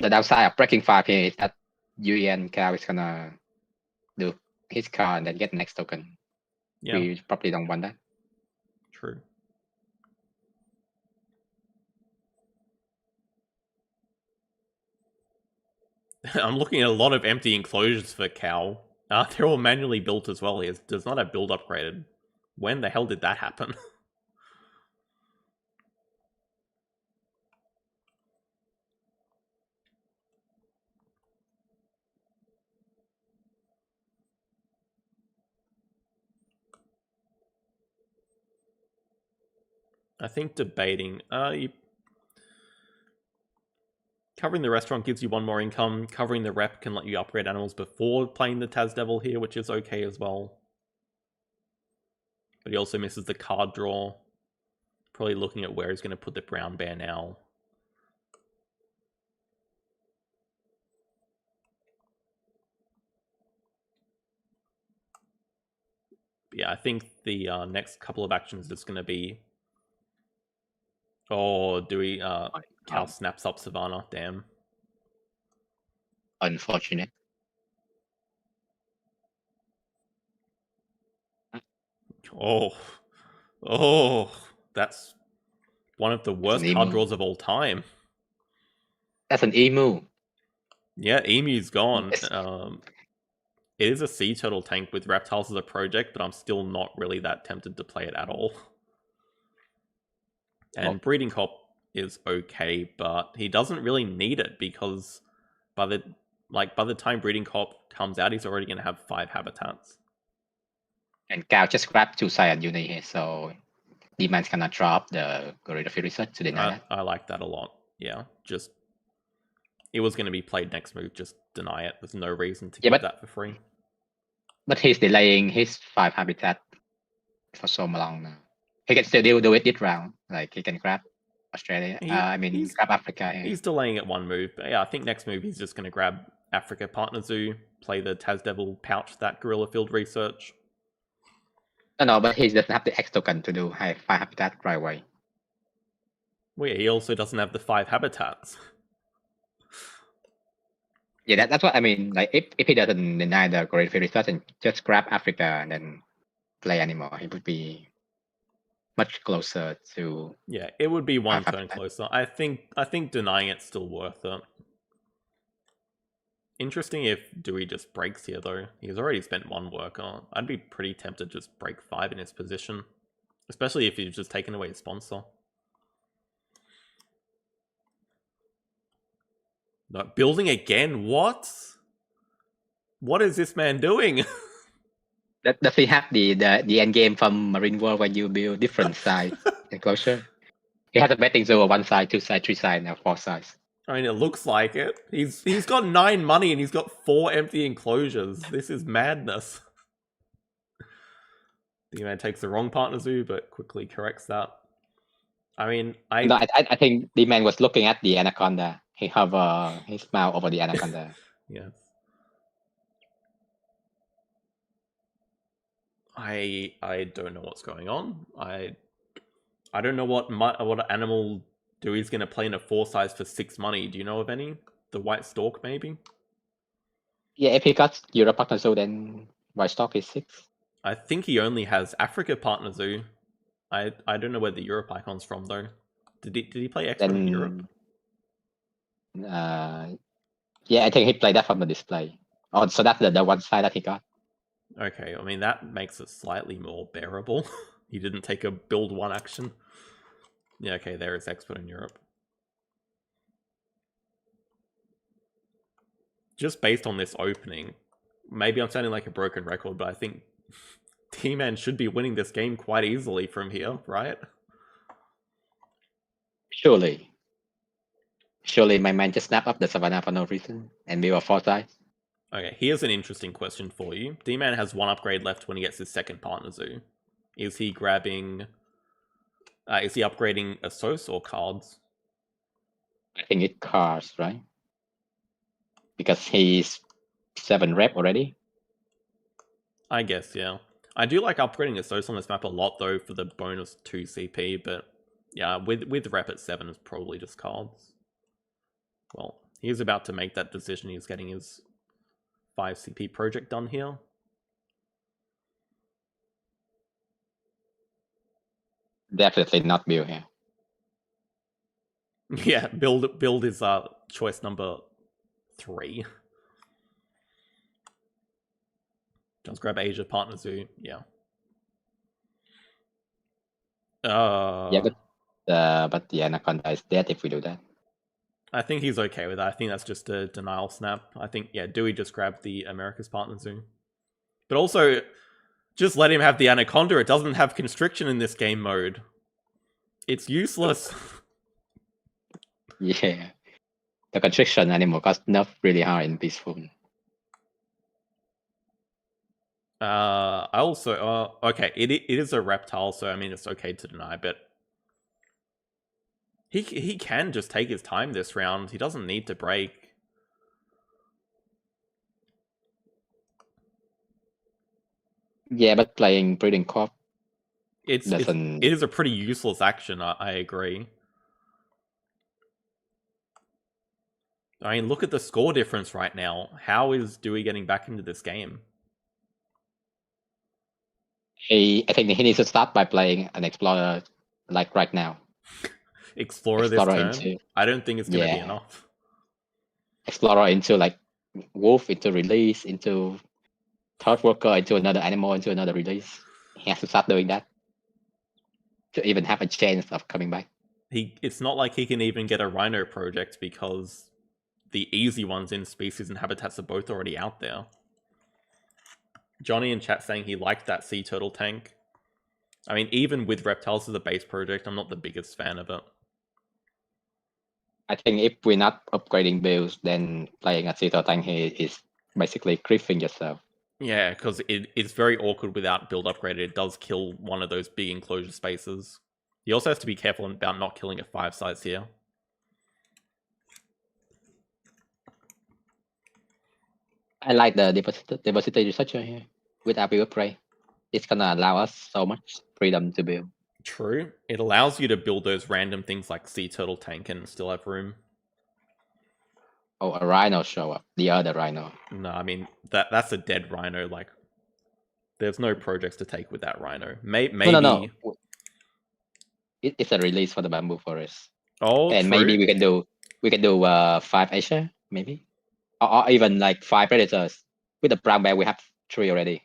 the downside of breaking 5 here is that duyanhcao is gonna do his card and then get the next token. Yeah. We probably don't want that. True. I'm looking at a lot of empty enclosures for Cow. They're all manually built as well. He does not have build upgraded. When the hell did that happen? I think debating... Covering the restaurant gives you 1 more income. Covering the rep can let you upgrade animals before playing the Taz Devil here, which is okay as well. But he also misses the card draw. Probably looking at where he's going to put the brown bear now. But yeah, I think the next couple of actions is going to be... Oh, do we... Cal snaps up Savannah. Damn. Unfortunate. Oh, that's one of the worst card draws of all time. That's an emu. Yeah, Emu's gone. Yes. It is a sea turtle tank with reptiles as a project, but I'm still not really that tempted to play it at all. And Breeding Cop is okay, but he doesn't really need it, because by the time Breeding Cop comes out, he's already going to have 5 habitats. And Cal just grabbed 2 Saiyan unit here, so Demons cannot drop the Gorilla Fury Research to deny that. I like that a lot. Yeah, just it was going to be played next move, just deny it. There's no reason to Yeah, give but- that for free. But he's delaying his 5 habitat for so long now. He can still do it this round. Like he can grab Australia. Grab Africa. Yeah. He's delaying it one move, but yeah, I think next move he's just going to grab Africa Partner Zoo, play the Tasdevil pouch that Gorilla Field Research. No, but he doesn't have the X token to do 5 habitat right away. Well, yeah, he also doesn't have the 5 habitats. Yeah, that's what I mean. Like if he doesn't deny the Gorilla Field Research and just grab Africa and then play anymore, he would be much closer to. Yeah, it would be one 5 turn habitat. closer. I think denying it's still worth it. Interesting if Dewey just breaks here, though. He's already spent 1 worker. I'd be pretty tempted to just break 5 in his position. Especially if he's just taken away his sponsor. No, building again? What? What is this man doing? Does he have the end game from Marine World when you build different size enclosure? He has a betting zone of 1 side, 2 side, 3 side, and 4 sides. I mean, it looks like it. He's got 9 money and he's got 4 empty enclosures. This is madness. The man takes the wrong partner zoo, but quickly corrects that. I mean, I think the man was looking at the anaconda. He hover his mouth over the anaconda. Yes. I don't know what's going on. I don't know what animal Dewey's going to play in a 4 size for 6 money. Do you know of any? The white stork, maybe? Yeah, if he got Europe partner zoo, then white stock is 6. I think he only has Africa partner zoo. I don't know where the Europe icon's from though. Did he play X in Europe? Yeah, I think he played that from the display. Oh, so that's the 1 side that he got. Okay, I mean that makes it slightly more bearable. He didn't take a build 1 action. Yeah, okay, there is expert in Europe. Just based on this opening, maybe I'm sounding like a broken record, but I think T-Man should be winning this game quite easily from here, right? Surely my man just snapped up the Savannah for no reason and we were 4 sides. Okay, here's an interesting question for you. D-Man has 1 upgrade left when he gets his 2nd partner zoo. Is he grabbing... is he upgrading a Sos or cards? I think it's cards, right? Because he's 7 rep already. I guess, yeah. I do like upgrading a Sos on this map a lot, though, for the bonus 2 CP, but yeah, with rep at 7 is probably just cards. Well, he's about to make that decision. He's getting his 5 CP project done here. Definitely not build here. Yeah, build is choice number 3. Just grab Asia partner zoo. Yeah. Yeah, but the anaconda is dead if we do that. I think he's okay with that. I think that's just a denial snap. I think, yeah, Dewey just grabbed the America's partner zoo. But also, just let him have the anaconda. It doesn't have constriction in this game mode. It's useless. Yeah. The constriction animal got nerfed really hard in Peaceful. I also, okay, it is a reptile, so I mean, it's okay to deny, but he can just take his time this round. He doesn't need to break. Yeah, but playing Breeding Corp It is a pretty useless action, I agree. I mean, look at the score difference right now. How is Dewey getting back into this game? I think he needs to start by playing an Explorer like right now. Explorer this turn? I don't think it's going to be enough. Explorer into like Wolf, into Release, into Third Worker, into another animal, into another Release. He has to start doing that to even have a chance of coming back. It's not like he can even get a Rhino project because the easy ones in Species and Habitats are both already out there. Johnny in chat saying he liked that Sea Turtle tank. I mean, even with Reptiles as a base project, I'm not the biggest fan of it. I think if we're not upgrading builds, then playing a Cito tank here is basically griefing yourself. Yeah, because it's very awkward without build upgraded. It does kill one of those big enclosure spaces. He also has to be careful about not killing a 5 size here. I like the diversity researcher here with our build upgrade. It's gonna allow us so much freedom to build. True. It allows you to build those random things like Sea Turtle Tank and still have room. Oh, a rhino show up. The other rhino. No, I mean that's a dead rhino. Like, there's no projects to take with that rhino. Maybe. No. It's a release for the bamboo forest. Oh, And true. maybe we can do 5 Asia, maybe, or even like 5 predators. With the brown bear, we have 3 already.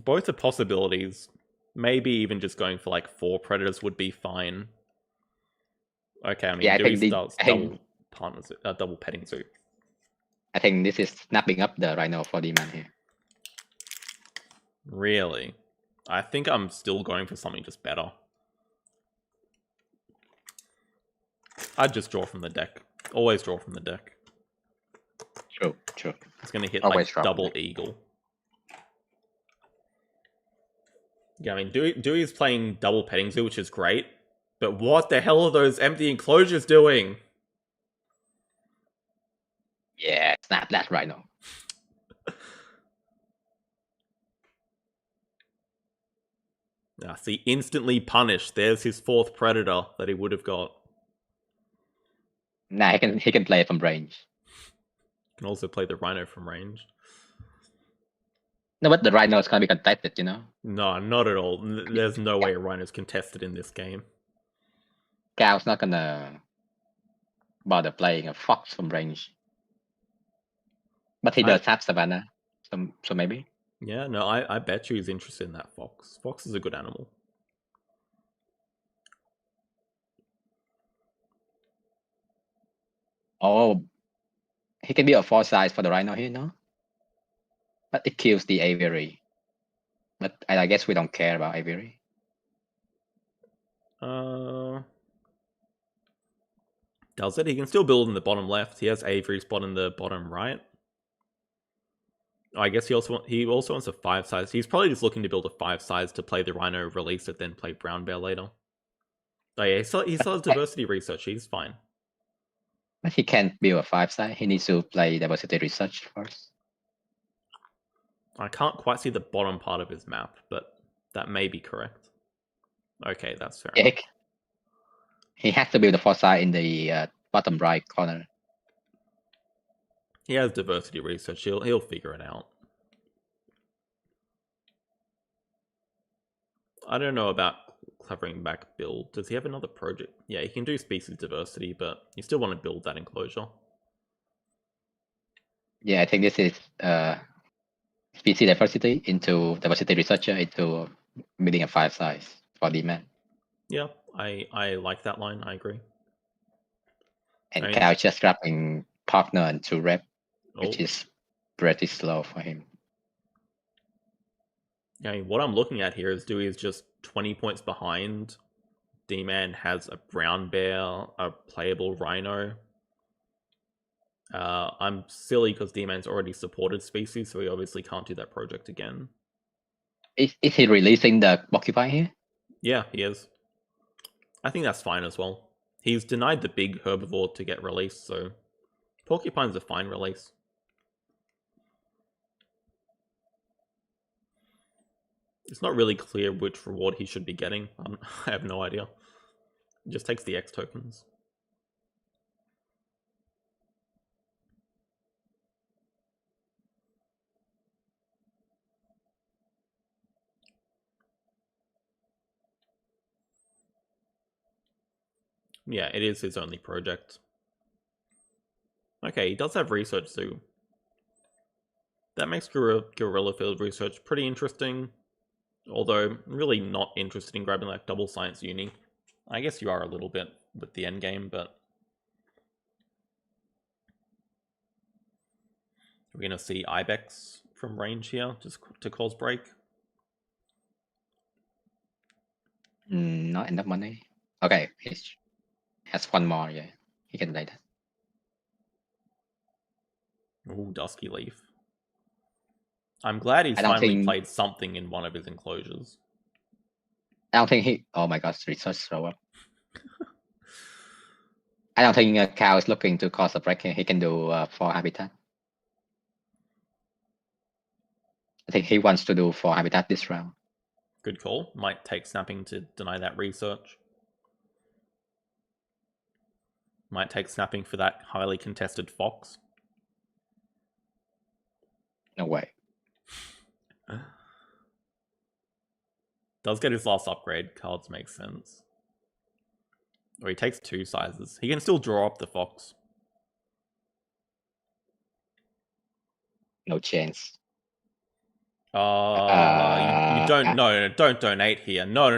Both are possibilities. Maybe even just going for like 4 predators would be fine. Okay, I mean, Yeah, I think double partners, double petting zoo. I think this is snapping up the rhino for demand here. Really? I think I'm still going for something just better. I'd just draw from the deck. Always draw from the deck. True. It's going to hit Always like draw from double deck. eagle. Yeah, I mean, Dewey's playing double petting zoo, which is great. But what the hell are those empty enclosures doing? Yeah, snap that rhino. See, instantly punished. There's his 4th predator that he would have got. Nah, he can play it from range. Can also play the rhino from range. No, but the rhino is gonna be contested, you know. No, not at all. There's no way a rhino's contested in this game. Cao's not gonna bother playing a fox from range. But he does have savannah, so maybe. Yeah, no, I bet you he's interested in that fox. Fox is a good animal. Oh, he can be a 4 size for the rhino here, no? But it kills the aviary. But I guess we don't care about aviary. Does it? He can still build in the bottom left. He has aviary spot in the bottom right. I guess he also wants a 5 size. He's probably just looking to build a 5 size to play the rhino, release it, then play brown bear later. Oh yeah, he still has diversity research. He's fine. But he can't build a 5 size. He needs to play diversity research first. I can't quite see the bottom part of his map, but that may be correct. Okay, that's fair enough. He has to build a 4 size in the bottom right corner. He has diversity research. He'll figure it out. I don't know about covering back build. Does he have another project? Yeah, he can do species diversity, but you still want to build that enclosure. Yeah, I think this is species diversity into diversity researcher into building a 5 size for demand. Yeah, I like that line. I agree. And Cao just grabbing partner and 2 rep, which is pretty slow for him. I mean, what I'm looking at here is Dewey is just 20 points behind. D-Man has a brown bear, a playable rhino. I'm silly because D-Man's already supported species, so he obviously can't do that project again. Is he releasing the Porcupine here? Yeah, he is. I think that's fine as well. He's denied the big herbivore to get released, so Porcupine's a fine release. It's not really clear which reward he should be getting. I have no idea. It just takes the X tokens. Yeah, it is his only project. Okay, he does have research zoo. That makes Guerrilla Field Research pretty interesting. Although, really not interested in grabbing like double science uni. I guess you are a little bit with the end game, but we're going to see Ibex from range here, just to cause break. Not enough money. Okay, has one more. Yeah, he can play that. Ooh, Dusky Leaf. I'm glad he's I don't finally think- played something in one of his enclosures. I don't think he. Oh my God, research thrower. I don't think Cow is looking to cause a break here. He can do 4 habitat. I think he wants to do 4 habitat this round. Good call. Might take snapping to deny that research. Might take snapping for that highly contested fox. No way. Does get his last upgrade. Cards make sense. Or he takes 2 sizes. He can still draw up the fox. No chance. You don't. No, don't donate here. No.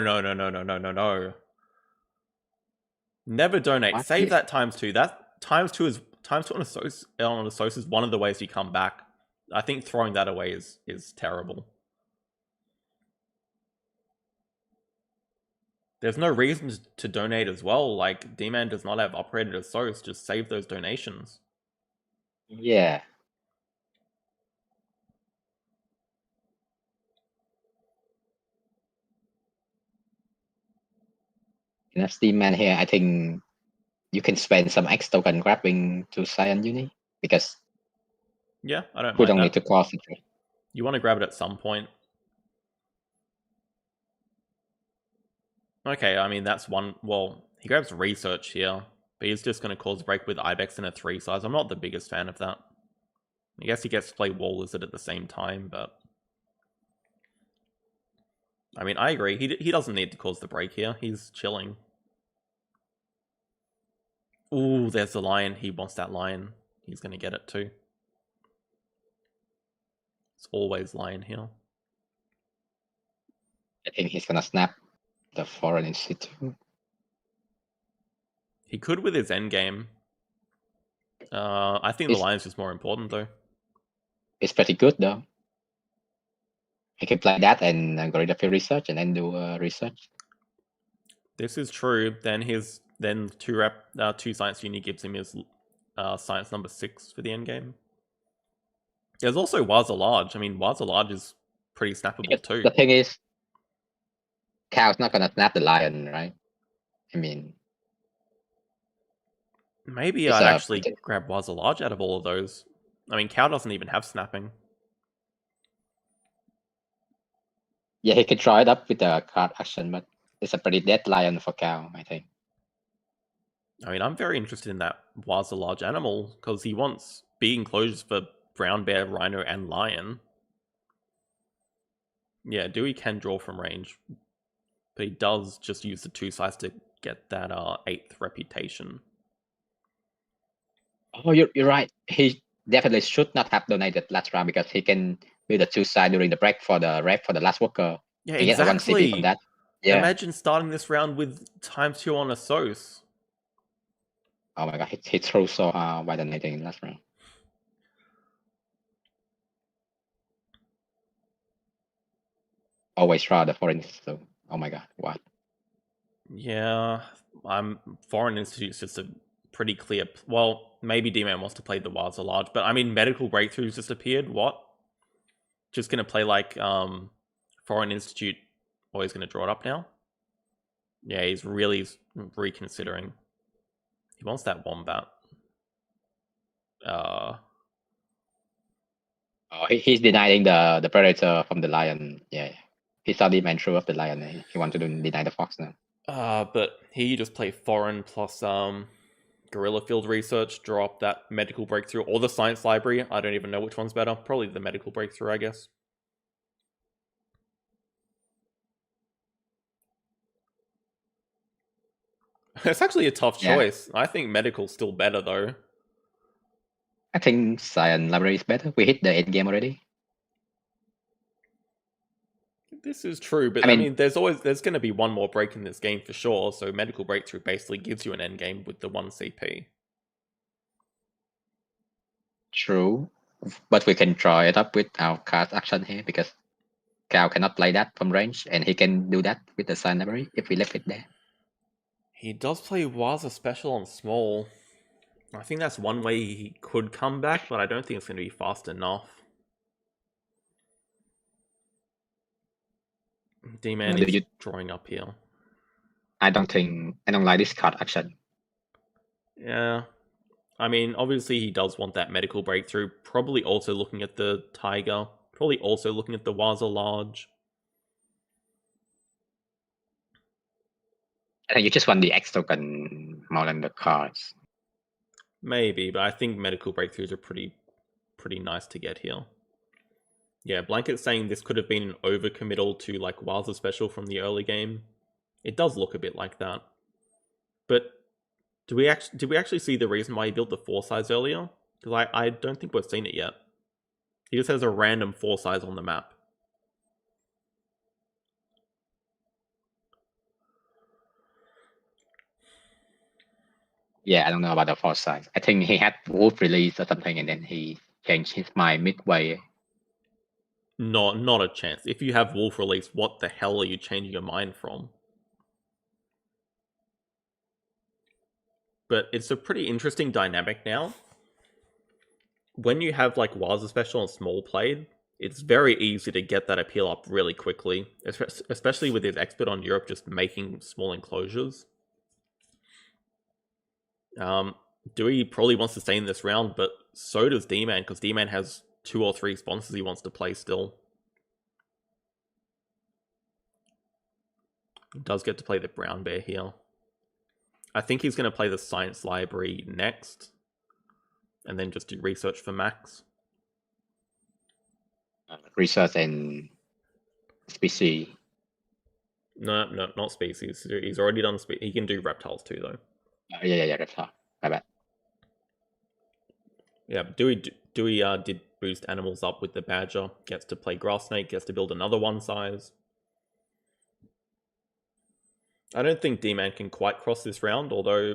Never donate. What? Save that ×2. That ×2 is ×2 on a Sos is one of the ways you come back. I think throwing that away is terrible. There's no reason to donate as well. Like, D-Man does not have upgraded as Sos. Just save those donations. Yeah. That's the man here. I think you can spend some X token grabbing to Cyan Uni because Yeah, I don't we mind don't that. need to cross it. You want to grab it at some point. Okay, I mean, that's one. Well, he grabs research here, but he's just going to cause break with Ibex in a 3 size. I'm not the biggest fan of that. I guess he gets to play Wall Lizard at the same time, but I mean, I agree. He doesn't need to cause the break here. He's chilling. Ooh, there's the lion. He wants that lion. He's going to get it too. It's always lion here. I think he's gonna snap the foreign institute. He could with his endgame. I think the lion's just more important though. It's pretty good though. He can play that and go to the research and then do research. This is true. Then his 2 science uni gives him his science number 6 for the endgame. There's also Waza Large. I mean, Waza Large is pretty snappable too. The thing is, Cow's not gonna snap the lion, right? I mean, maybe it's I'd a actually pretty- grab Waza Large out of all of those. I mean, Cow doesn't even have snapping. yeah, he could try it up with the card action, but it's a pretty dead lion for Cow, I think. I mean, I'm very interested in that Waza Large animal because he wants big enclosures for brown bear, rhino, and lion. Yeah, Dewey can draw from range, but he does just use the 2 size to get that 8th reputation. Oh, you're right. He definitely should not have donated last round because he can do the 2 side during the break for the rep for the last worker. Yeah, and get a 1 CP exactly. from that. Yeah. Imagine starting this round with ×2 on a Sos. Oh my God, he threw so hard by donating last round. Always try the foreign institute. Oh my God, what? Yeah, Foreign Institute's just a pretty clear. Well, maybe D-Man wants to play the Waza Large, but I mean, Medical Breakthroughs just appeared. What? Just gonna play like Foreign Institute. Or he's gonna draw it up now. Yeah, he's really reconsidering. He wants that Wombat. Oh, he's denying the predator from the lion. Yeah, he saw the man through of the lion. He wants to deny the fox now. But here you just play Foreign plus Guerrilla Field Research, draw up that Medical Breakthrough, or the Science Library. I don't even know which one's better. Probably the Medical Breakthrough, I guess. It's actually a tough choice. I think Medical's still better, though. I think Science Library is better. We hit the end game already. This is true, but I mean there's going to be one more break in this game for sure, so Medical Breakthrough basically gives you an end game with the 1 CP. True, but we can try it up with our card action here because Cow cannot play that from range, and he can do that with the Science Library if we left it there. He does play Waza special on small. I think that's one way he could come back, but I don't think it's going to be fast enough. D-Man is drawing up here. I don't like this card action. Yeah. I mean, obviously he does want that medical breakthrough. Probably also looking at the Tiger. Probably also looking at the Waza Large. I think you just want the X token more than the cards. Maybe, but I think medical breakthroughs are pretty nice to get here. Yeah, Blanket's saying this could have been an overcommittal to like Waza special from the early game. It does look a bit like that. But did we actually see the reason why he built the 4 size earlier? Because I don't think we've seen it yet. He just has a random 4 size on the map. Yeah, I don't know about the 4 size. I think he had Wolf release or something, and then he changed his mind midway. Not a chance. If you have Wolf release, what the hell are you changing your mind from? But it's a pretty interesting dynamic now. When you have like Waza special and small played, it's very easy to get that appeal up really quickly, especially with his expert on Europe just making small enclosures. Dewey probably wants to stay in this round, but so does D-Man, because D-Man has 2 or 3 sponsors he wants to play still. He does get to play the Brown Bear here. I think he's going to play the Science Library next, and then just do research for Max. Research and species. No, not species. He's already done he can do reptiles too, though. Yeah, reptile. My bad. Yeah, Dewey did boost animals up with the Badger. Gets to play Grass Snake. Gets to build another 1 size. I don't think D-Man can quite cross this round, although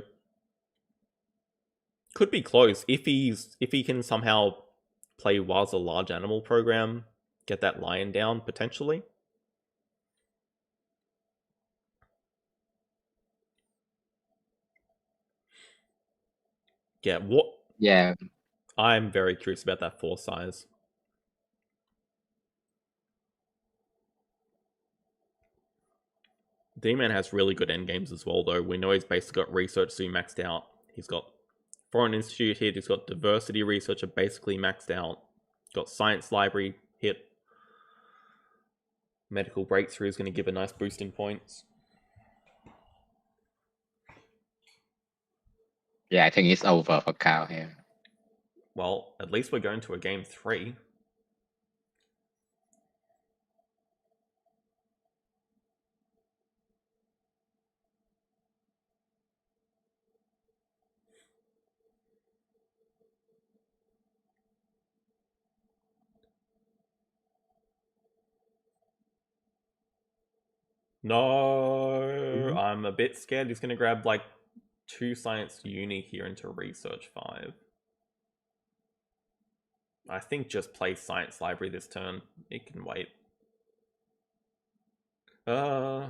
could be close if he can somehow play Waza large animal program, get that lion down potentially. Yeah, what? Yeah. I'm very curious about that 4 size. D-Man has really good endgames as well, though. We know he's basically got Research Zoo maxed out. He's got Foreign Institute hit. He's got Diversity Researcher basically maxed out. He's got Science Library hit. Medical Breakthrough is going to give a nice boost in points. Yeah, I think it's over for Cao here. Well, at least we're going to a game 3. No, I'm a bit scared he's going to grab like 2 Science Uni here into Research 5. I think just play Science Library this turn. It can wait. I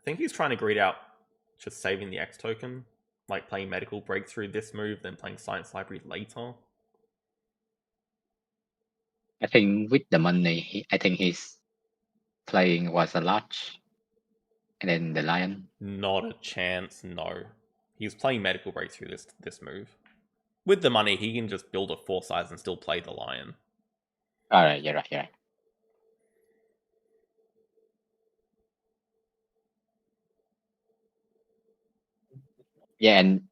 think he's trying to greed out just saving the X token. Like playing Medical Breakthrough this move, then playing Science Library later. I think with the money, I think he's playing was a large, and then the lion. Not a chance, no. He's playing Medical Breakthrough this move. With the money, he can just build a 4 size and still play the lion. Alright, you're right. Yeah, and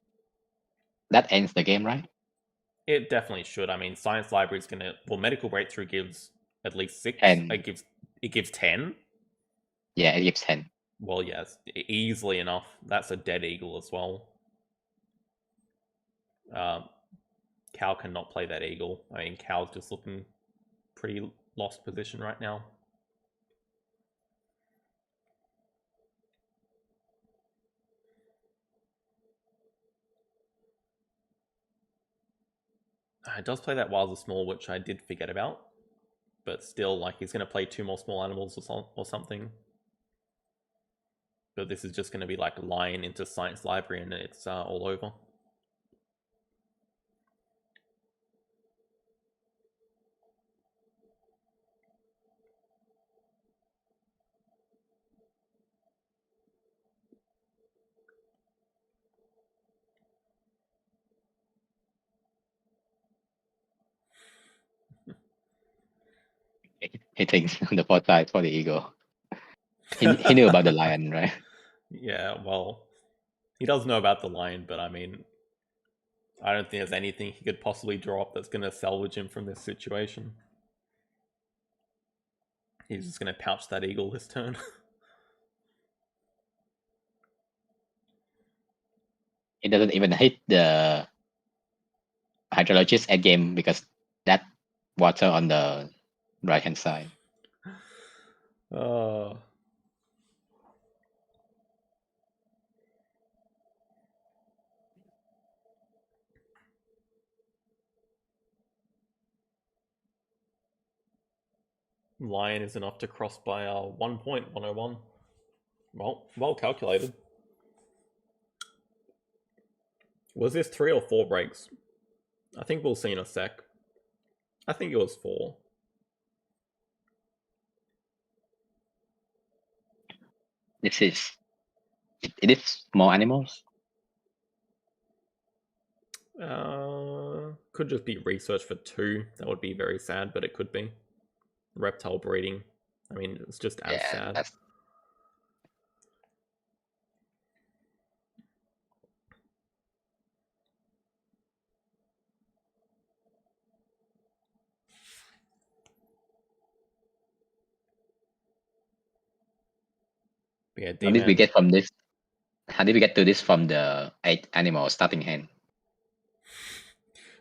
that ends the game, right? It definitely should. I mean, Science Library is going to... Well, Medical Breakthrough gives at least 6. 10. It gives 10? Yeah, it gives 10. Well, yes, easily enough. That's a dead eagle as well. Cal cannot play that eagle. I mean, Cal's just looking pretty lost position right now. It does play that Wilds are Small, which I did forget about. but still, like, he's going to play 2 more small animals or something. But this is just going to be like lion into science library, and it's all over. He thinks the fourth side for the eagle. He knew about the lion, right? Yeah, well, he does know about the lion, but I mean, I don't think there's anything he could possibly draw up that's going to salvage him from this situation. He's just going to pouch that eagle this turn. He doesn't even hit the hydrologist at game because that water on the right hand side. Lion is enough to cross by 1 point, 101. Well calculated. Was this 3 or 4 breaks? I think we'll see in a sec. I think it was 4. This is it is small animals. Could just be research for 2. That would be very sad, but it could be. Reptile breeding. I mean, it's just as sad. That's... Yeah, How did we get from this? How did we get to this from the 8 animal starting hand?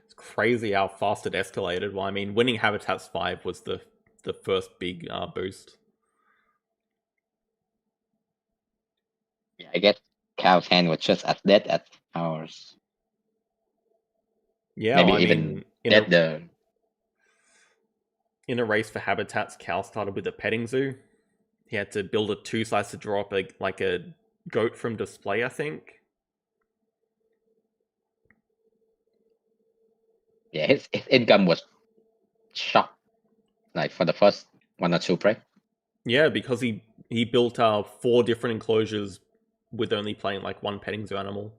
It's crazy how fast it escalated. Well, I mean, winning Habitats 5 was the first big boost. Yeah, I guess Cow's hand was just as dead as ours. Yeah, maybe well, I even mean, in a race for Habitats, Cal started with a petting zoo. He had to build a 2 size to draw up like a goat from display, I think. Yeah, his income was shocked, like for the first 1 or 2 break. Yeah, because he built 4 different enclosures with only playing like 1 petting zoo animal.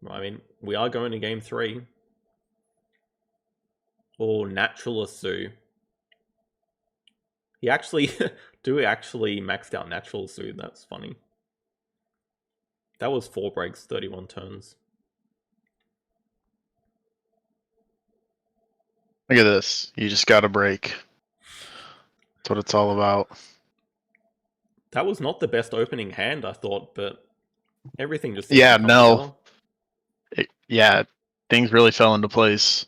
I mean, we are going to game 3. Or Naturalist Zoo. He actually maxed out Naturalist Zoo. That's funny. That was 4 breaks, 31 turns. Look at this. You just got a break. That's what it's all about. That was not the best opening hand, I thought, but everything just Yeah, no. Things really fell into place.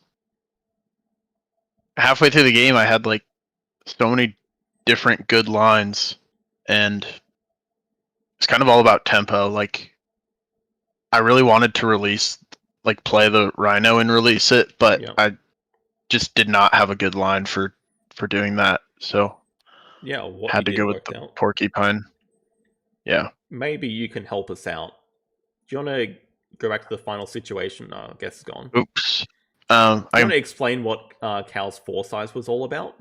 Halfway through the game, I had like so many different good lines, and it's kind of all about tempo. Like, I really wanted to play the Rhino and release it, but I just did not have a good line for doing that. So what had to go with the out. Porcupine. Yeah. Maybe you can help us out. Do you want to go back to the final situation? No, I guess it's gone. Oops. Do you want to explain what Cal's 4 size was all about?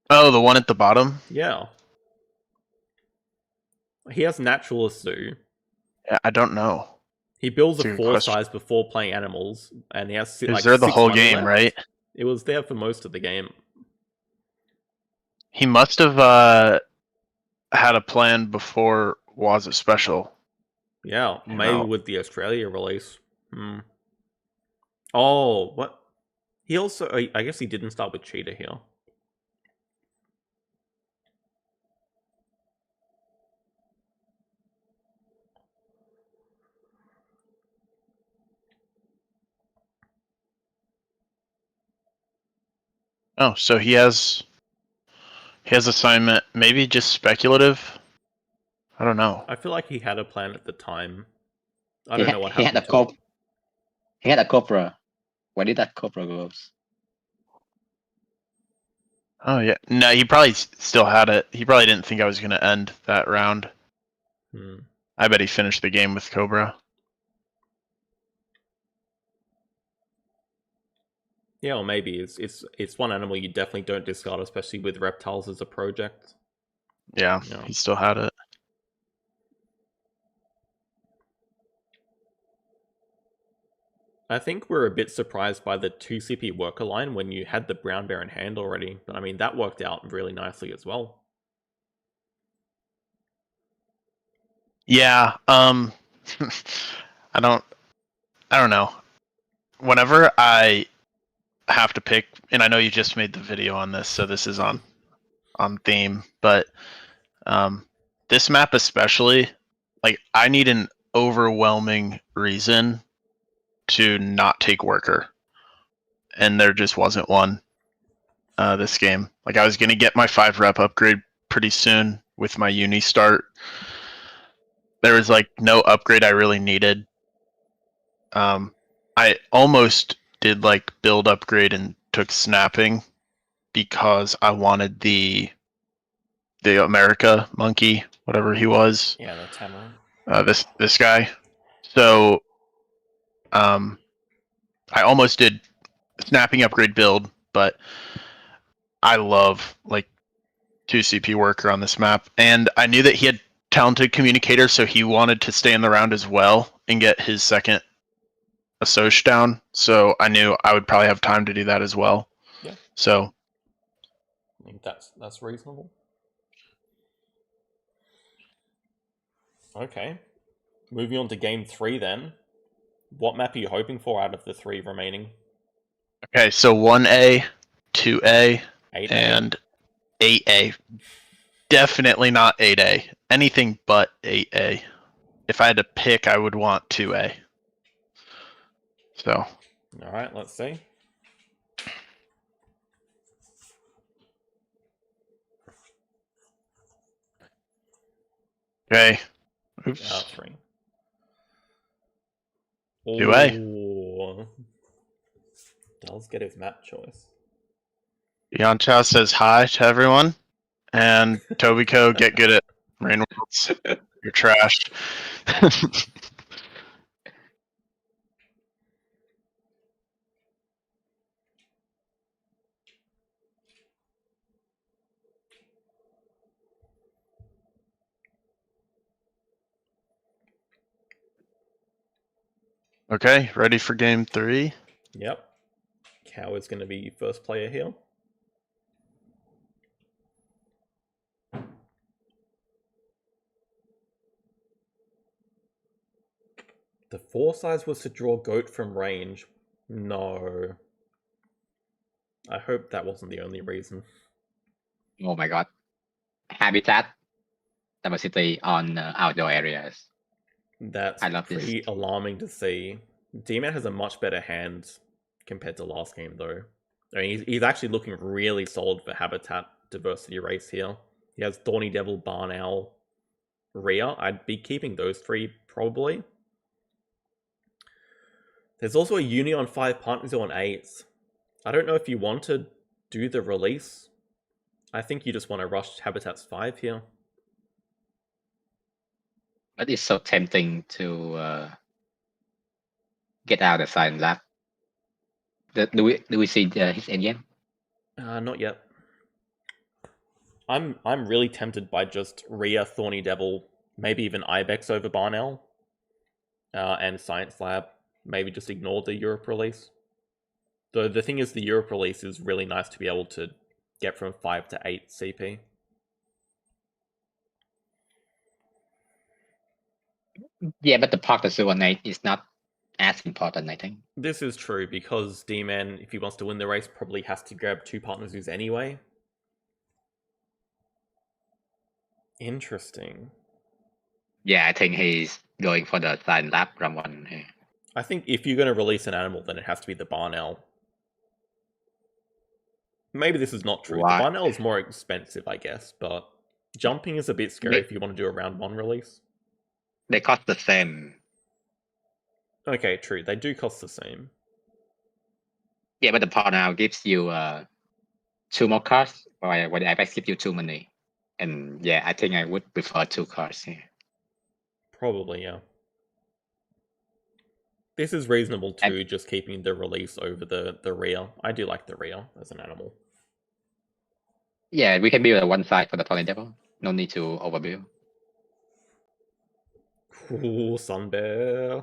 Oh, the one at the bottom? Yeah. He has Naturalist Zoo. I don't know. He builds a 4 size before playing animals, and he has like there the whole game, left. Right? It was there for most of the game. He must have had a plan before Was It Special. Yeah, maybe with the Australia release. Oh, what? He also, I guess he didn't start with Cheetah here. Oh, so he has assignment, maybe just speculative. I don't know. I feel like he had a plan at the time. I He don't know what he had happened a to it. he had a cobra. Where did that cobra go? Oh yeah, no, he probably still had it. He probably didn't think I was gonna end that round. Hmm. I bet he finished the game with Cobra. Yeah, or maybe it's one animal you definitely don't discard, especially with reptiles as a project. Yeah, Yeah. he still had it. I think we're a bit surprised by the 2 CP worker line when you had the brown bear in hand already, but I mean that worked out really nicely as well. Yeah, I don't know. Whenever I have to pick, and I know you just made the video on this, so this is on theme, but this map especially, like I need an overwhelming reason to not take worker, and there just wasn't one this game. Like I was gonna get my 5 rep upgrade pretty soon with my uni start. There was like no upgrade I really needed. I almost did like build upgrade and took snapping because I wanted the America monkey, whatever he was. Yeah, the Tamarin. This guy. So I almost did snapping upgrade build, but I love like 2 CP worker on this map, and I knew that he had talented communicator, so he wanted to stay in the round as well and get his second Assoc down. So I knew I would probably have time to do that as well. Yeah. So I think that's reasonable. Okay. Moving on to game 3 then. What map are you hoping for out of the 3 remaining? okay, so 1A, 2A, 8A? and 8A. Definitely not 8A. Anything but 8A. If I had to pick, I would want 2A. So Alright, let's see. okay. Oops. 3. 2A. Ooh. Does get his map choice. duyanhcao says hi to everyone. And Tobiko, get good at Rain Worlds. You're trash. Okay, ready for game 3? Yep. Cow is going to be first player here. The 4 size was to draw goat from range. No. I hope that wasn't the only reason. Oh my god. Habitat diversity on outdoor areas. That's I love this. pretty alarming to see. D-Man has a much better hand compared to last game, though. I mean, he's actually looking really solid for habitat diversity race here. He has Thorny Devil, Barn Owl, Rhea. I'd be keeping those 3, probably. There's also a uni on 5, partners on 8s. I don't know if you want to do the release. I think you just want to rush Habitats 5 here. But it's so tempting to get out of sign lab. Do we see his engine? Not yet. I'm really tempted by just Rhea, Thorny Devil, maybe even Ibex over Barnell, and Science Lab. Maybe just ignore the Europe release. Though the thing is, the Europe release is really nice to be able to get from 5 to 8 CP. Yeah, but the partner 08 is not as important, I think. This is true, because D-Man, if he wants to win the race, probably has to grab 2 partner zoos anyway. Interesting. Yeah, I think he's going for the sign lab round 1 here. I think if you're going to release an animal, then it has to be the Barnell. Maybe this is not true. Why? The Barnell is more expensive, I guess, but Jumping is a bit scary if you want to do a round 1 release. They cost the same. Okay, true. They do cost the same. Yeah, but the pawn now gives you 2 more cards, while the Apex gives you 2 money. And yeah, I think I would prefer 2 cards here. Probably, yeah. This is reasonable too, just keeping the release over the rear. I do like the rear as an animal. Yeah, we can build a one side for the Tony Devil. No need to overbuild. Ooh, Sun Bear.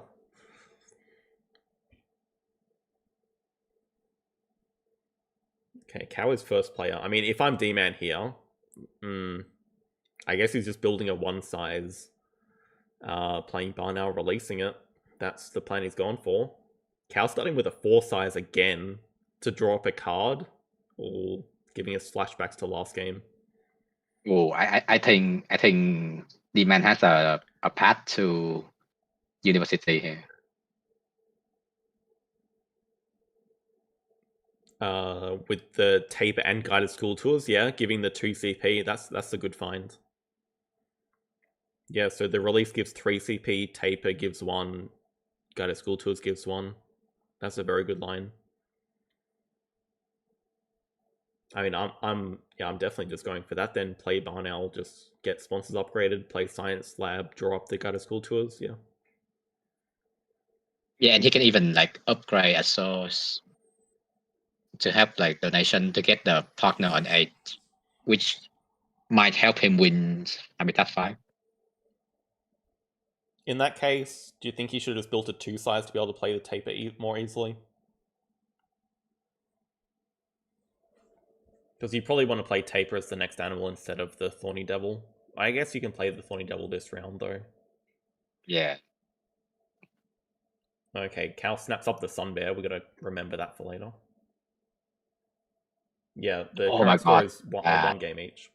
Okay, Cow is first player. I mean, if I'm D-Man here, I guess he's just building a one size, playing Barnow, releasing it. That's the plan he's gone for. Cow starting with a 4 size again to draw up a card, or giving us flashbacks to last game. Oh, I think D-Man has a path to university here. With the taper and guided school tours, yeah, giving the 2 CP, that's a good find. Yeah, so the release gives 3 CP, taper gives 1, guided school tours gives 1. That's a very good line. I mean, I'm definitely just going for that. Then play Barnow, just get sponsors upgraded, play Science Lab, draw up the guided school tours. Yeah. Yeah, and he can even like upgrade a source to have like donation to get the partner on 8, which might help him win Habitat 5. In that case, do you think he should have just built a 2 size to be able to play the taper more easily? Because you probably want to play taper as the next animal instead of the Thorny Devil. I guess you can play the Thorny Devil this round though. Yeah. Okay, Cal snaps up the Sun Bear. We gotta remember that for later. Yeah, the Oh my current score God. is 1 game each.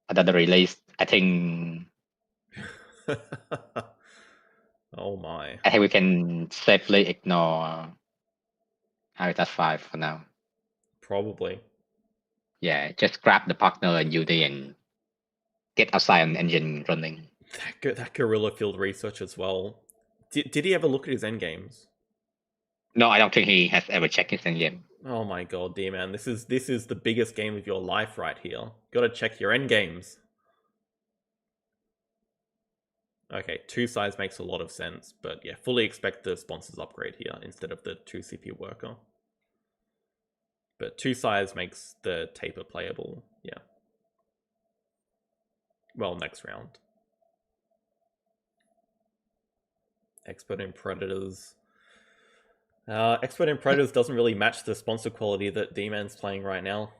Another release, I think Oh my. I think we can safely ignore Habitat 5 for now. Probably. Yeah, just grab the partner and UD and get outside an engine running. That Gorilla Field research as well. Did he ever look at his endgames? No, I don't think he has ever checked his endgame. Oh my god, D-man, this is the biggest game of your life right here. Gotta check your endgames. Okay, 2 size makes a lot of sense, but yeah, fully expect the sponsors upgrade here instead of the 2 CP worker. But 2 size makes the taper playable, yeah. Well, next round. Expert in Predators. Expert in Predators doesn't really match the sponsor quality that D-man's playing right now.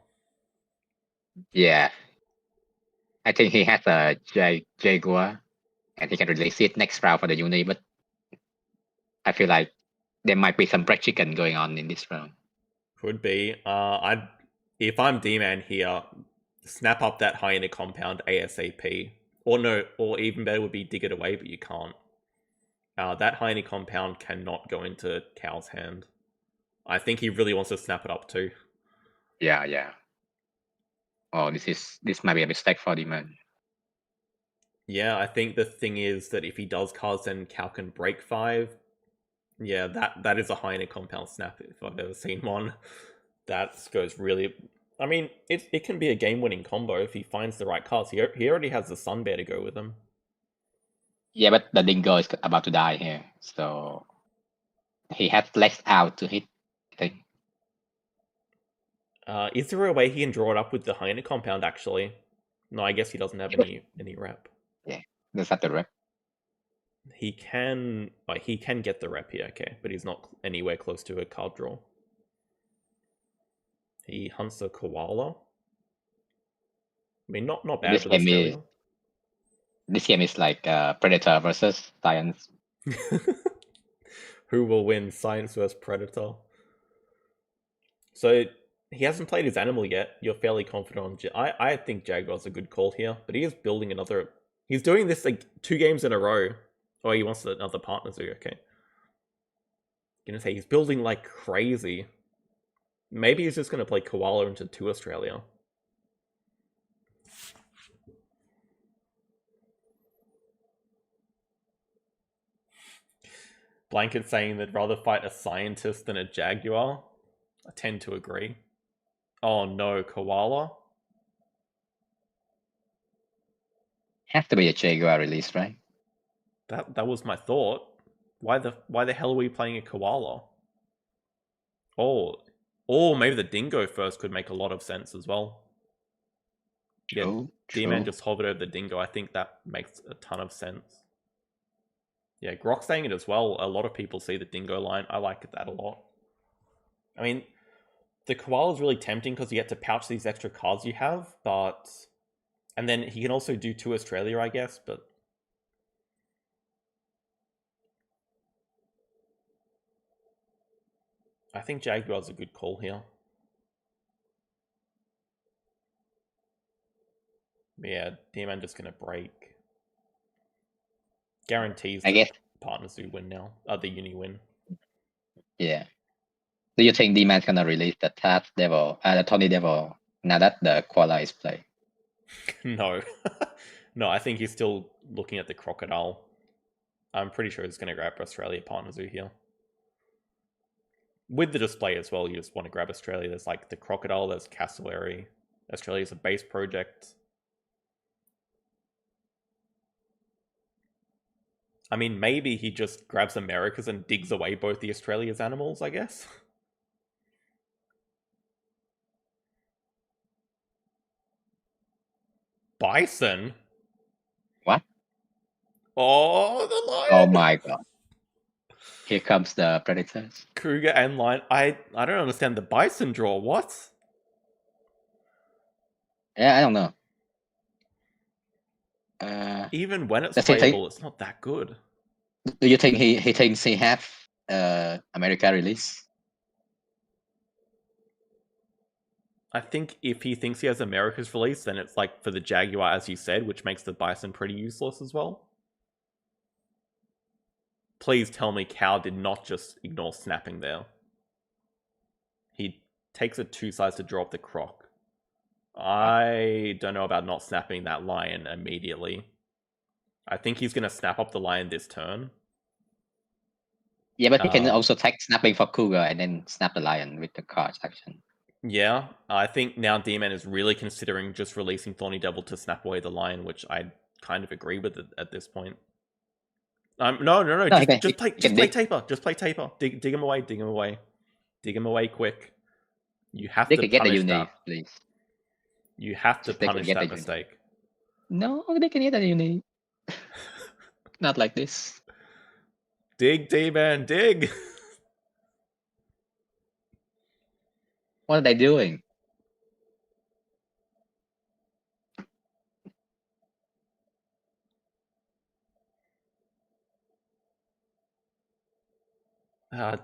Yeah. I think he has a Jaguar and he can release it next round for the uni, but I feel like there might be some bread chicken going on in this round. Could be. If I'm D-man here, snap up that hyena compound ASAP. Or even better would be dig it away, but you can't. That hyena compound cannot go into Cow's hand. I think he really wants to snap it up too. Yeah. Oh, this might be a mistake for the man. Yeah, I think the thing is that if he does cards, then Cow can break 5. Yeah, that is a hyena compound snap if I've ever seen one. That goes really. I mean, it can be a game-winning combo if he finds the right cards. He already has the Sun Bear to go with him. Yeah, but the Dingo is about to die here, so he has less out to hit, I think. Is there a way he can draw it up with the hyena compound? Actually, no. I guess he doesn't have any rep. Yeah, that's not the rep. He can get the rep here, okay, but he's not anywhere close to a card draw. He hunts a koala. I mean, not bad with Australia. This game is like Predator versus Science. Who will win, Science versus Predator? So he hasn't played his animal yet. You're fairly confident on. I think Jaguar's a good call here, but he is building another. He's doing this like 2 games in a row. Oh, he wants another partner zoo. Okay. Gonna say he's building like crazy. Maybe he's just gonna play koala into 2 Australia. Blanket saying they'd rather fight a scientist than a jaguar. I tend to agree. Oh no, koala. Have to be a Jaguar release, right? That was my thought. Why the hell are we playing a koala? Oh, maybe the dingo first could make a lot of sense as well. Yeah, True. D-Man just hovered over the dingo. I think that makes a ton of sense. Yeah, Grok saying it as well. A lot of people see the dingo line. I like that a lot. I mean, the koala is really tempting because you get to pouch these extra cards you have, but... And then he can also do 2 Australia, I guess, but... I think Jaguar's a good call here. Yeah, D-Man just going to break. Guarantees I guess. Partners do win now. The uni win. Yeah. Do you think D-Man's gonna release the Tat Devil, the Tony Devil, now that the koala is played? No. No, I think he's still looking at the crocodile. I'm pretty sure he's going to grab Australia Partner Zoo here. With the display as well, you just want to grab Australia. There's like the crocodile, there's cassowary. Australia's a base project. I mean, maybe he just grabs Americas and digs away both the Australia's animals, I guess. Bison? What? Oh, the lion! Oh my god. Here comes the predators. Cougar and lion. I don't understand the bison draw. What? Yeah, I don't know. Even when it's Does he playable, it's not that good. Do you think he thinks he have America release? I think if he thinks he has America's release, then it's like for the Jaguar, as you said, which makes the bison pretty useless as well. Please tell me Cow did not just ignore snapping there. He takes a 2 sides to draw up the croc. I don't know about not snapping that lion immediately. I think he's going to snap up the lion this turn. Yeah, but he can also take snapping for Cougar and then snap the lion with the cards action. Yeah, I think now D-Man is really considering just releasing Thorny Devil to snap away the lion, which I kind of agree with at this point. No, just play Taper. Just play Taper. Dig him away, dig him away. Dig him away quick. You have to punish that. Please. You have to punish that mistake. No, they can get a unique. Not like this. Dig, D-Man, dig! What are they doing?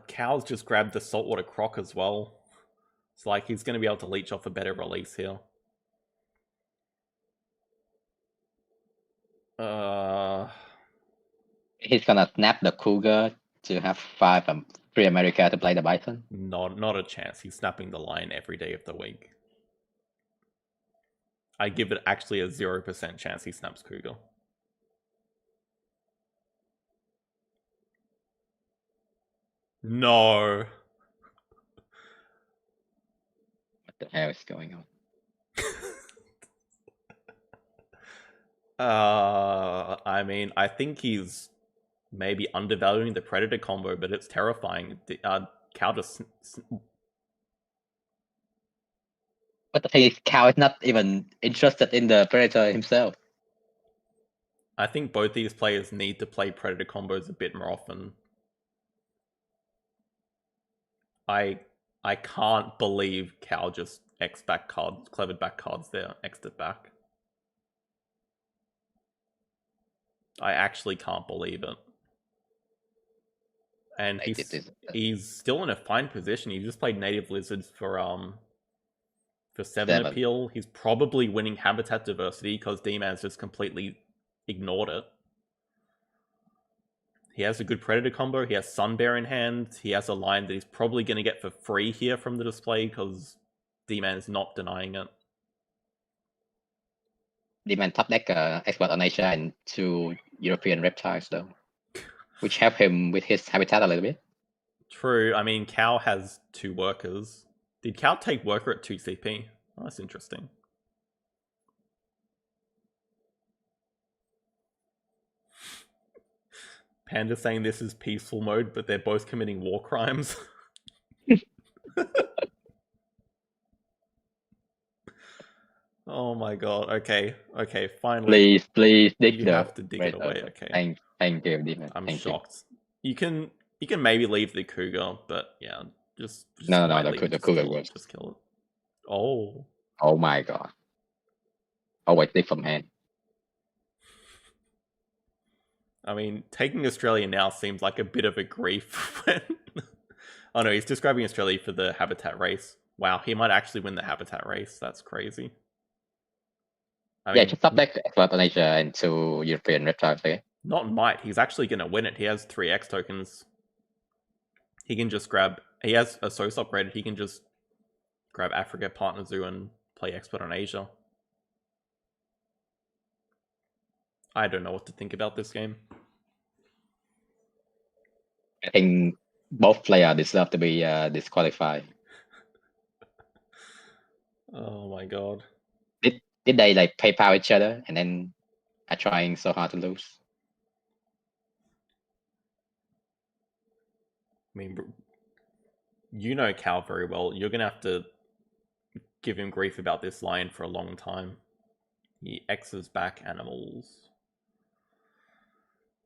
Cow's just grabbed the saltwater croc as well. It's like he's going to be able to leech off a better release here. He's gonna snap the Cougar to have 3 America to play the Bison? Not a chance. He's snapping the lion every day of the week. I give it actually a 0% chance he snaps Cougar. No. What the hell is going on? I mean, I think he's maybe undervaluing the Predator combo, but it's terrifying. Cow just... But the thing is, Cow is not even interested in the Predator himself. I think both these players need to play Predator combos a bit more often. I can't believe Cow just X back cards, clevered back cards there, X'd it back. I actually can't believe it. And he's still in a fine position. He just played Native Lizards for 7 appeal. He's probably winning habitat diversity because D-Man's just completely ignored it. He has a good Predator combo. He has Sunbear in hand. He has a line that he's probably going to get for free here from the display because D-Man is not denying it. D-Man top deck Expert on Asia and 2 European reptiles though. which help him with his habitat a little bit. True. I mean, Cow has 2 workers. Did Cow take worker at 2 CP? Oh, that's interesting. Panda saying this is peaceful mode, but they're both committing war crimes. Oh my god. Okay. Okay. Finally, Please dig you the have to dig it away. Okay. Thank you, Demon. I'm Thank you. shocked. You can maybe leave the cougar, but yeah, just No, might the leave it, cougar kill it, works. just kill it. Oh. Oh my god. Always dig from hand. I mean, taking Australia now seems like a bit of a grief when... Oh no, he's describing Australia for the habitat race. Wow, he might actually win the habitat race. That's crazy. I Yeah, mean, just subject expert on Asia and 2 European reptiles, okay? not might. He's actually going to win it. He has 3 X tokens. He can just grab... He has a SOS upgraded. He can just grab Africa, Partner Zoo, and play expert on Asia. I don't know what to think about this game. I think both players deserve to be disqualified. Oh my god. Did they like PayPal each other and then are trying so hard to lose? I mean, you know Cal very well. You're going to have to give him grief about this lion for a long time. He X's back animals.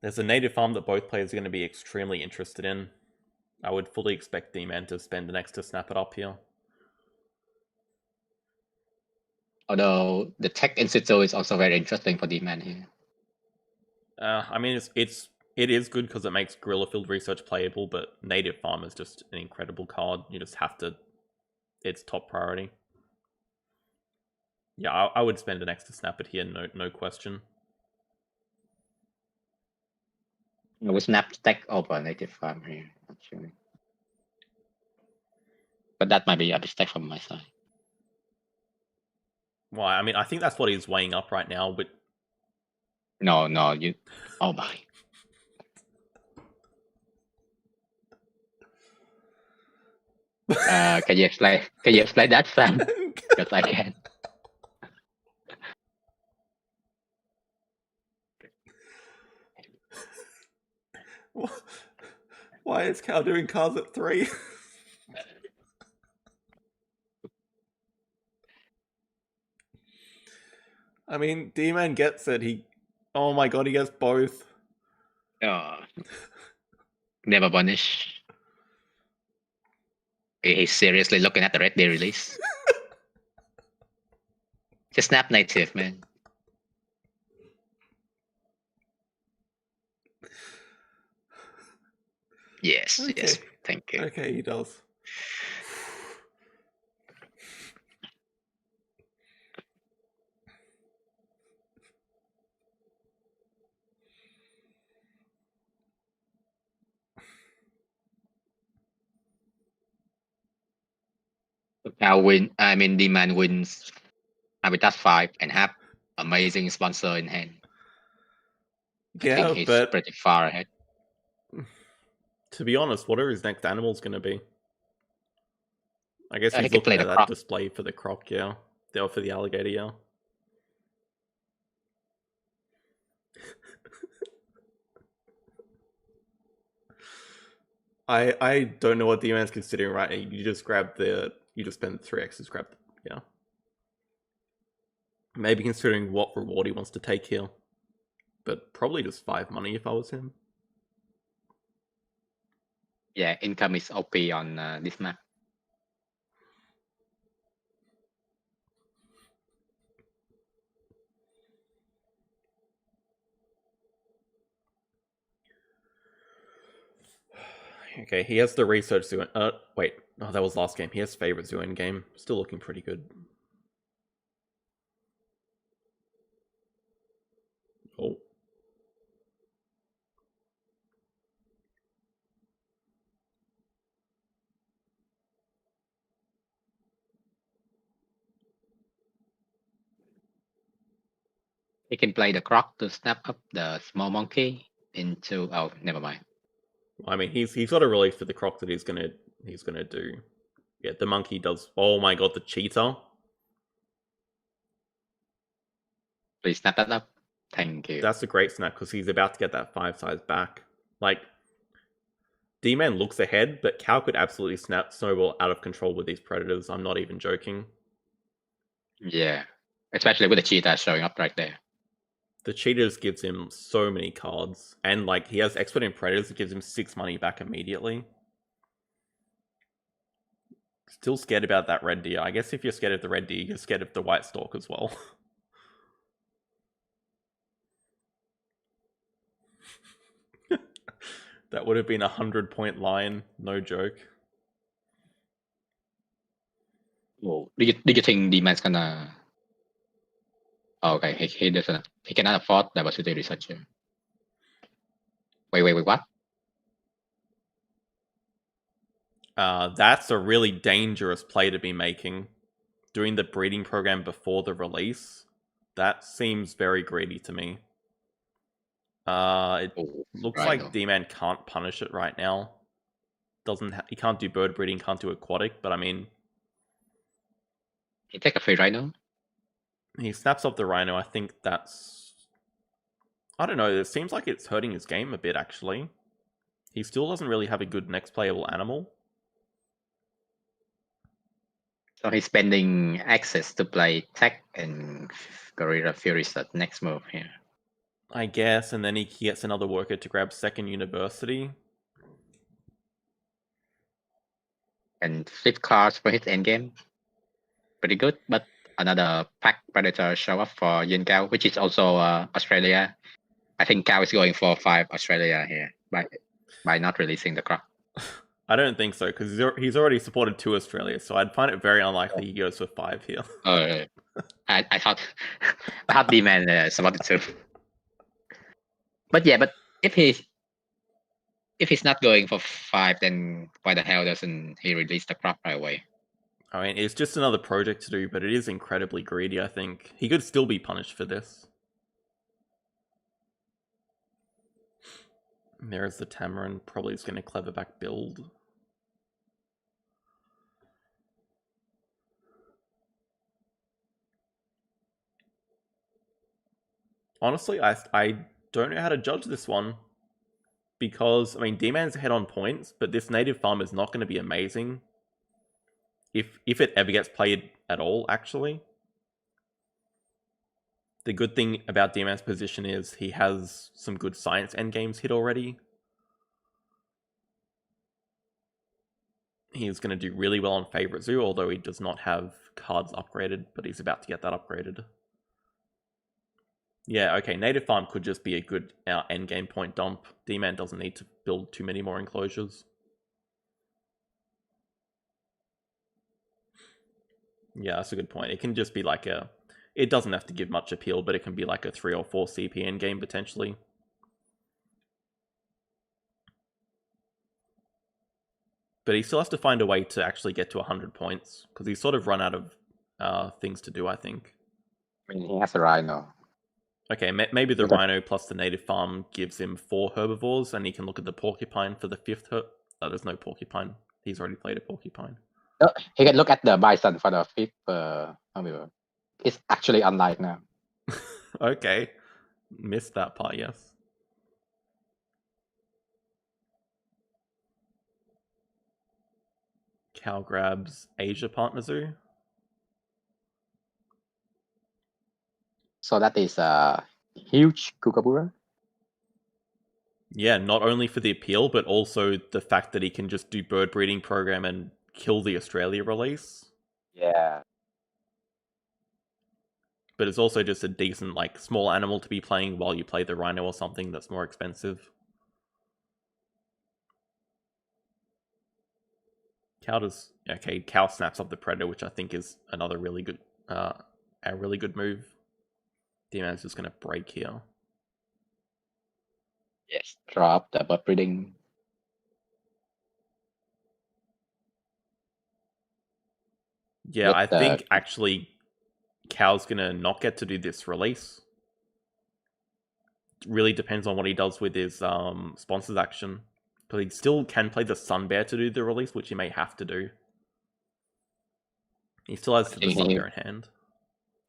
There's a native farm that both players are going to be extremely interested in. I would fully expect D-Man to spend an X to snap it up here. Although the tech institute is also very interesting for D-Man here. I mean, it is good because it makes Guerrilla Field Research playable, but Native Farm is just an incredible card. You just have to... It's top priority. Yeah, I would spend an X to snap it here, no question. We snap tech over native farm here, actually. But that might be a mistake from my side. Why? I mean, I think that's what he's weighing up right now, but... No, you... Oh my. Can you explain that, Sam? Because I can. Why is Cal doing cards at 3? I mean, D-Man gets it. Oh my god, he gets both. Never punish. He's seriously looking at the red day release. Just snap native, man. Yes, Okay. yes. Thank you. Okay, he does. D-Man wins Habitat 5 and have amazing sponsor in hand. I think he's but pretty far ahead. To be honest, what are his next animals going to be? I guess He he's can looking play at the that croc. display for the croc, yeah. Or for the alligator, yeah. I don't know what D-Man's considering right now. You just spend 3X's, yeah. Maybe considering what reward he wants to take here. But probably just 5 money if I was him. Yeah, income is OP on this map. Okay, he has the research zoo. Wait. Oh, that was last game. He has favorite zoo in game. Still looking pretty good. Oh. He can play the croc to snap up the small monkey into. Oh, never mind. I mean, he's got a release for the croc that he's gonna do. Yeah, the monkey does. Oh my god, the cheetah. Please snap that up. Thank you. That's a great snap because he's about to get that 5 size back. Like, D-Man looks ahead, but Cow could absolutely snowball out of control with these predators. I'm not even joking. Yeah, especially with the cheetah showing up right there. The cheetahs gives him so many cards, and like he has expert in predators that gives him 6 money back immediately. Still scared about that red deer. I guess if you're scared of the red deer, you're scared of the white stork as well. That would have been a 100-point line, no joke. Oh, do you think D-Man's gonna? Oh, okay, he doesn't. He cannot afford diversity researcher. Wait, what? That's a really dangerous play to be making. Doing the breeding program before the release, that seems very greedy to me. It looks Rhino. like D-Man can't punish it right now. He can't do bird breeding, can't do aquatic, but I mean, He take a free rhino. he snaps off the rhino. I think that's, I don't know, it seems like it's hurting his game a bit actually. He still doesn't really have a good next playable animal. So he's spending access to play Tech and Gorilla Fury's the next move here. I guess, and then he gets another worker to grab second university. And flip cards for his endgame. Pretty good, but another pack predator show up for duyanhcao, which is also Australia. I think Cow is going for 5 Australia here by not releasing the croc. I don't think so, because he's already supported 2 Australia, so I'd find it very unlikely he goes for 5 here. I thought I thought D-Man supported 2. But yeah, but if he's not going for 5, then why the hell doesn't he release the crop right away? I mean, it's just another project to do, but it is incredibly greedy, I think. He could still be punished for this. There's the Tamarin, probably is going to clever back build. Honestly, I don't know how to judge this one. Because, I mean, D-Man's ahead on points, but this native farm is not going to be amazing. If it ever gets played at all, actually. The good thing about D-Man's position is he has some good science endgames hit already. He's going to do really well on Favorite Zoo, although he does not have cards upgraded, but he's about to get that upgraded. Yeah, okay, native farm could just be a good endgame point dump. D-Man doesn't need to build too many more enclosures. Yeah, that's a good point. It can just be like a... It doesn't have to give much appeal, but it can be like a 3 or 4 CP endgame, potentially. But he still has to find a way to actually get to 100 points, because he's sort of run out of things to do, I think. I mean, he has a rhino. Okay, maybe the rhino plus the native farm gives him 4 herbivores, and he can look at the porcupine for the 5th there's no porcupine. He's already played a porcupine. No, he can look at the bison for the 5th herbivore. It's actually unlike now. Okay. Missed that part, yes. Cow grabs Asia Partner Zoo. So that is a huge kookaburra. Yeah, not only for the appeal, but also the fact that he can just do bird breeding program and kill the Australia release. Yeah. But it's also just a decent, like, small animal to be playing while you play the rhino or something that's more expensive. Cow snaps up the predator, which I think is another really good, a really good move. D-Man's just going to break here. Yes, drop the bird breeding. Yeah, I think actually Cow's going to not get to do this release. really depends on what he does with his sponsors action. But he still can play the Sun Bear to do the release, which he may have to do. He still has the Sun Bear in hand.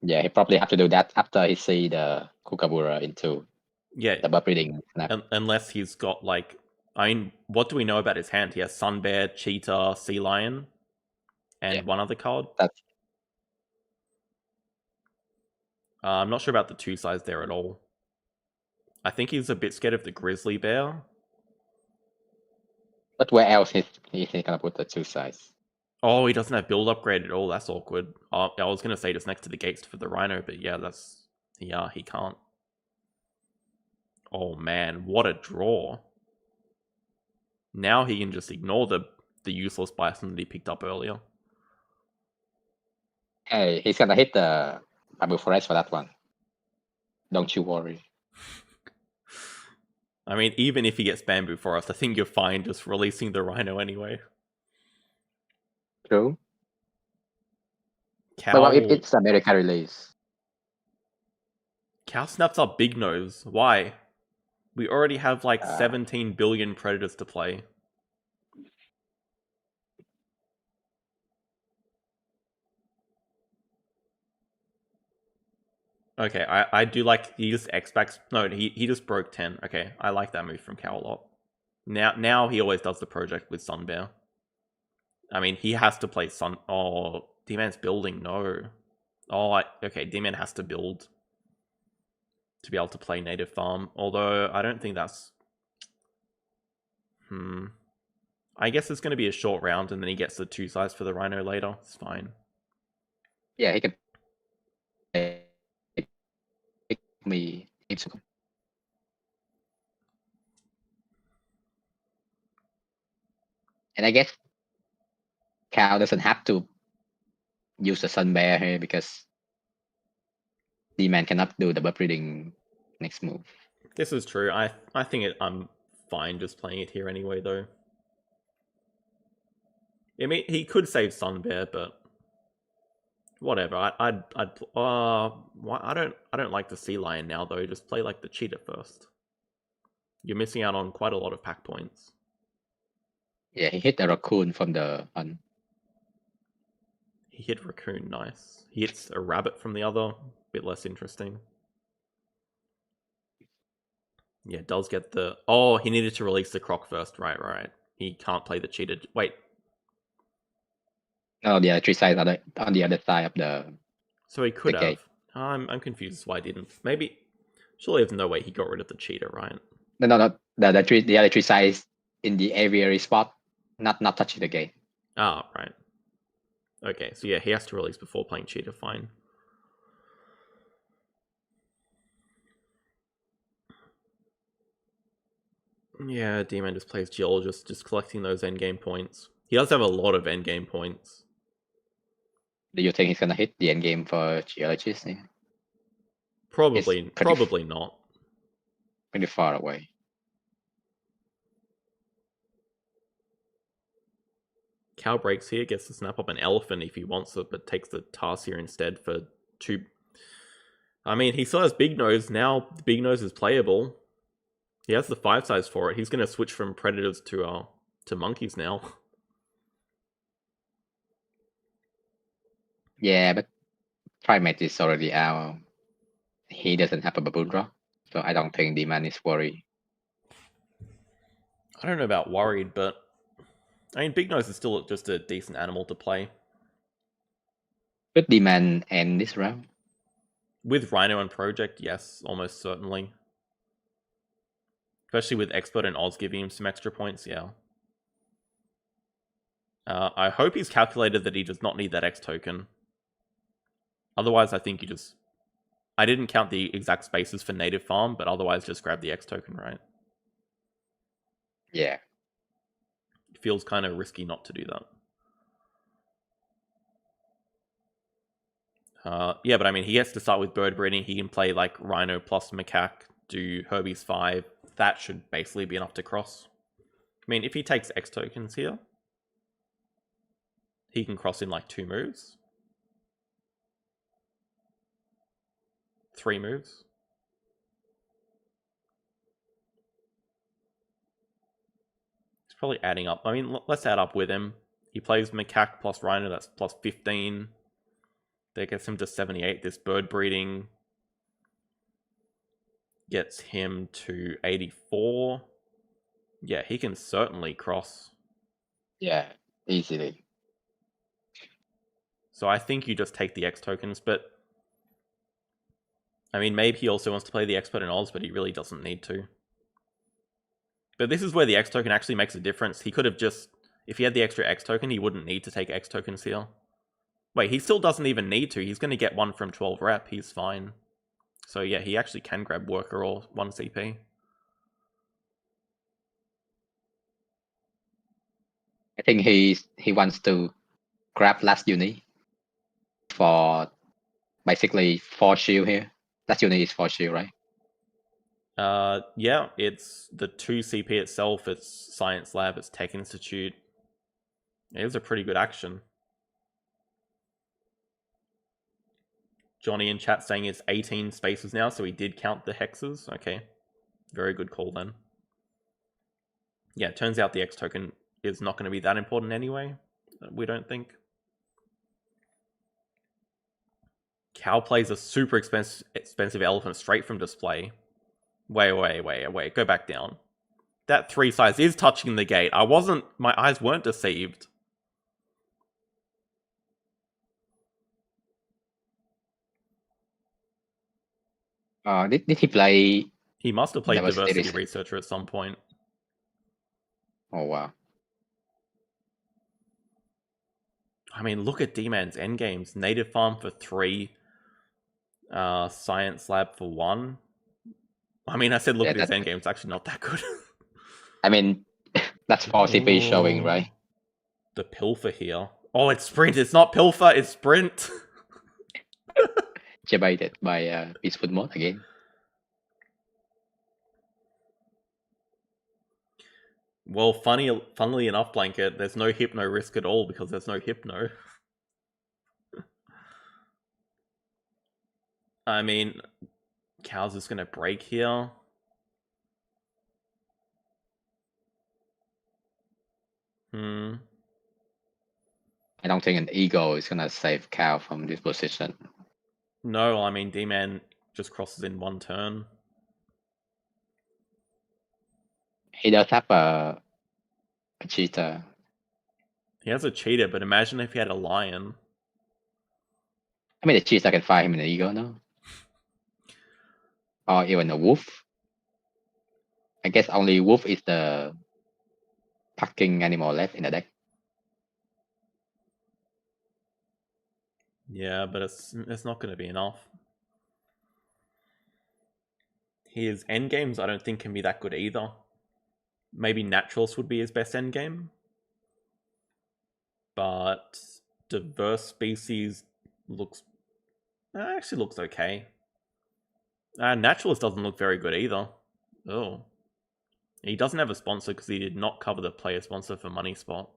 Yeah, he probably have to do that after he see the Kookaburra into the bird breeding snap. Unless he's got like, I mean, what do we know about his hand? He has Sun Bear, Cheetah, Sea Lion, and one other card. I'm not sure about the 2 size there at all. I think he's a bit scared of the Grizzly Bear. But where else is he gonna put the 2 size? Oh, he doesn't have build upgrade at all. That's awkward. I was gonna say just next to the gates for the Rhino, but yeah, he can't. Oh man, what a draw! Now he can just ignore the useless Bison that he picked up earlier. Hey, he's gonna hit the Bamboo Forest for that one. Don't you worry. I mean, even if he gets Bamboo Forest, I think you're fine just releasing the Rhino anyway. True. But what if it's America release? Cow snaps up Big Nose. Why? We already have like 17 billion Predators to play. Okay, I do like, he just X-backs. No, he just broke 10. Okay, I like that move from Cow a lot. Now he always does the project with Sun Bear. I mean, he has to play Sun... Oh, D-Man's building, no. Oh, okay, D-Man has to build to be able to play Native Farm. Although, I don't think that's... I guess it's going to be a short round, and then he gets the 2 size for the Rhino later. It's fine. Yeah, he can... me. And I guess Cow doesn't have to use the Sun Bear here because D-Man cannot do the bird breeding next move. This is true. I think I'm fine just playing it here anyway, though. I mean, he could save Sun Bear, but whatever. I don't like the Sea Lion now though. Just play like the Cheetah first. You're missing out on quite a lot of pack points. Yeah, he hit the Raccoon from the hunt. He hit Raccoon, nice. He hits a Rabbit from the other, bit less interesting. Yeah, does get the... Oh, he needed to release the Croc first. Right. He can't play the Cheetah. Wait. No, the other 3 sides are on the other side of the... So he could have. I'm confused as why he didn't. Maybe... Surely there's no way he got rid of the Cheetah, right? No. The other 3 sides in the aviary spot, not touching the gate. Ah, right. Okay, so yeah, he has to release before playing Cheetah, fine. Yeah, D-Man just plays Geologist, just collecting those endgame points. He does have a lot of endgame points. Do you think he's gonna hit the endgame for Geologist? Yeah. Probably not. Pretty far away. Cow breaks here, gets to snap up an Elephant if he wants it, but takes the Tarsier instead for 2. I mean, he still has Big Nose. Now the Big Nose is playable. He has the 5 size for it. He's going to switch from Predators to Monkeys now. Yeah, but Primate is already out. He doesn't have a Baboon Rock, so I don't think D-Man is worried. I don't know about worried, but I mean, Big Nose is still just a decent animal to play. Could D-Man end this round? With Rhino and Project, yes, almost certainly. Especially with Expert and Oz giving him some extra points, yeah. I hope he's calculated that he does not need that X token. Otherwise, I think you just... I didn't count the exact spaces for Native Farm, but otherwise just grab the X token, right? Yeah. It feels kind of risky not to do that. Yeah, but I mean, he gets to start with bird breeding. He can play like Rhino plus Macaque, do Herbie's 5. That should basically be enough to cross. I mean, if he takes X tokens here, he can cross in like 2 moves. 3 moves. It's probably adding up. I mean, let's add up with him. He plays macaque plus rhino, that's plus 15. That gets him to 78. This bird breeding gets him to 84. Yeah, he can certainly cross. Yeah, easily. So I think you just take the X tokens, but I mean, maybe he also wants to play the expert in Oz, but he really doesn't need to. But this is where the X token actually makes a difference. He could have just, if he had the extra X token, he wouldn't need to take X tokens here. Wait, he still doesn't even need to. He's going to get one from 12 rep. He's fine. So yeah, he actually can grab worker or 1 CP. I think he wants to grab last uni for basically 4 shield here. Last uni is 4 shield, right? Yeah, it's the 2 CP itself, it's Science Lab, it's Tech Institute. It was a pretty good action. Johnny in chat saying it's 18 spaces now, so he did count the hexes. Okay, very good call then. Yeah, it turns out the X token is not going to be that important anyway, we don't think. Cow plays a super expensive elephant straight from display. Wait, go back down. That 3 size is touching the gate. My eyes weren't deceived. Did he play? He must have played Diversity Diversity Research. Researcher at some point. Oh wow. I mean, look at D-Man's endgames. Native Farm for 3. Science Lab for 1. I mean, I said look at his endgames. It's actually not that good. I mean, that's 4 CP showing, right? The Pilfer here. Oh, it's Sprint. It's not Pilfer, it's Sprint. Debated by Peaceful Mode again. Well, funnily enough, Blanket, there's no Hypno risk at all because there's no Hypno. I mean, Cow's is going to break here. I don't think an Eagle is gonna save Cow from this position. No, I mean, D-Man just crosses in 1 turn. He does have a cheetah. He has a cheetah, but imagine if he had a lion. I mean, the cheetah can fight him in the Eagle now. Or even a wolf. I guess only wolf is the packing animal left in the deck. Yeah, but it's not going to be enough. His endgames, I don't think, can be that good either. Maybe Naturalist would be his best endgame. But Diverse Species actually looks okay. Naturalist doesn't look very good either. Oh. He doesn't have a sponsor because he did not cover the player sponsor for Money Spot.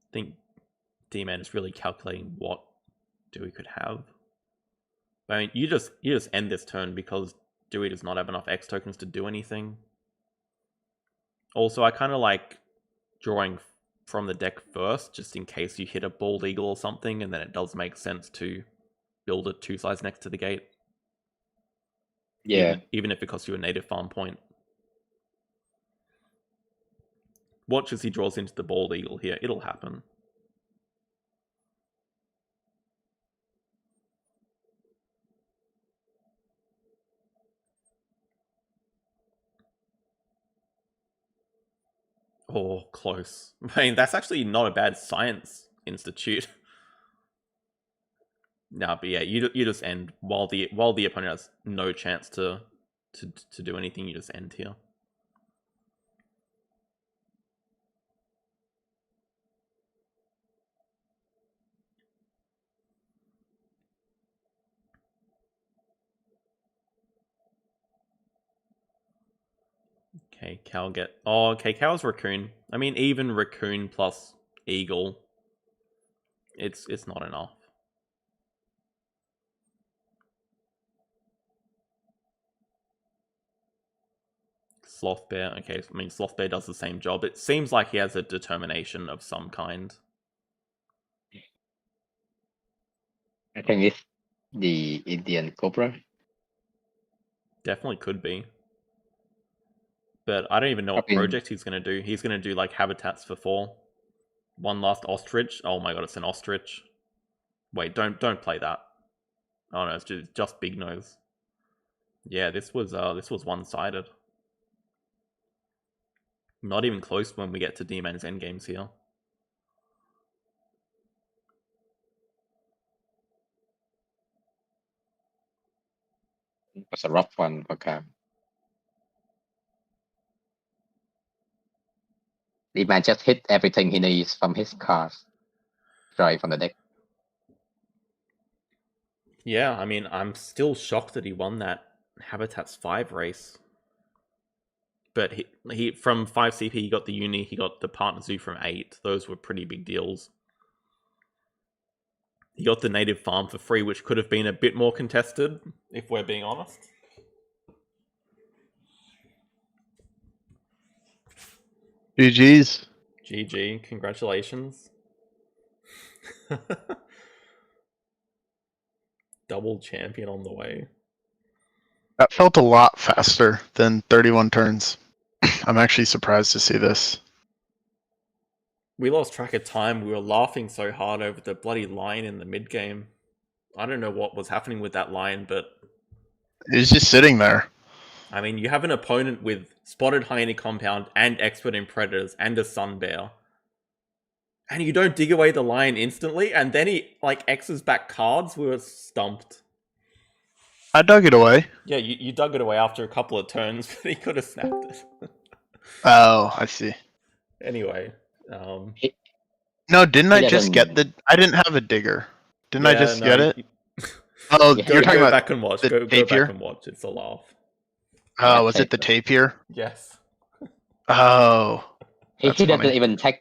I think D-Man is really calculating what Dewey could have. I mean, you just end this turn because Dewey does not have enough X tokens to do anything. Also, I kind of like drawing from the deck first, just in case you hit a bald eagle or something, and then it does make sense to build a 2 size next to the gate. Yeah. Even if it costs you a native farm point. Watch as he draws into the bald eagle here. It'll happen. Oh, close. I mean, that's actually not a bad science institute. No, but yeah, you just end while the opponent has no chance to do anything. You just end here. Okay, Cal get. Oh, okay, Cal's Raccoon. I mean, even Raccoon plus Eagle, it's not enough. Sloth Bear. Okay, I mean, Sloth Bear does the same job. It seems like he has a determination of some kind. I think it's the Indian Cobra. Definitely could be. But I don't even know what Probably- project he's going to do. He's going to do like habitats for 4. One last ostrich. Oh my god, it's an ostrich. Wait, don't play that. Oh no, it's just big nose. Yeah, this was one-sided. Not even close when we get to D-Man's endgames here. It was a rough one for Cam. The man just hit everything he needs from his cards. Right from the deck. Yeah, I mean, I'm still shocked that he won that Habitats 5 race. But he from 5 CP, he got the uni, he got the partner zoo from 8. Those were pretty big deals. He got the native farm for free, which could have been a bit more contested, if we're being honest. GG's. GG, congratulations. Double champion on the way. That felt a lot faster than 31 turns. I'm actually surprised to see this. We lost track of time. We were laughing so hard over the bloody line in the mid game. I don't know what was happening with that line, but It was just sitting there. I mean, you have an opponent with Spotted Hyena Compound and Expert in Predators and a Sun Bear. And you don't dig away the lion instantly, and then he, like, X's back cards. We were stumped. I dug it away. Yeah, you dug it away after a couple of turns, but he could have snapped it. Oh, I see. Anyway. No, didn't I He just doesn't- get the... I didn't have a digger. Didn't I just get it? Oh, Yeah. you're talking go about... back and watch. the Go back tapir? and watch. It's a laugh. Oh, was it the tapir? Yes. Oh. He That's doesn't funny. even take.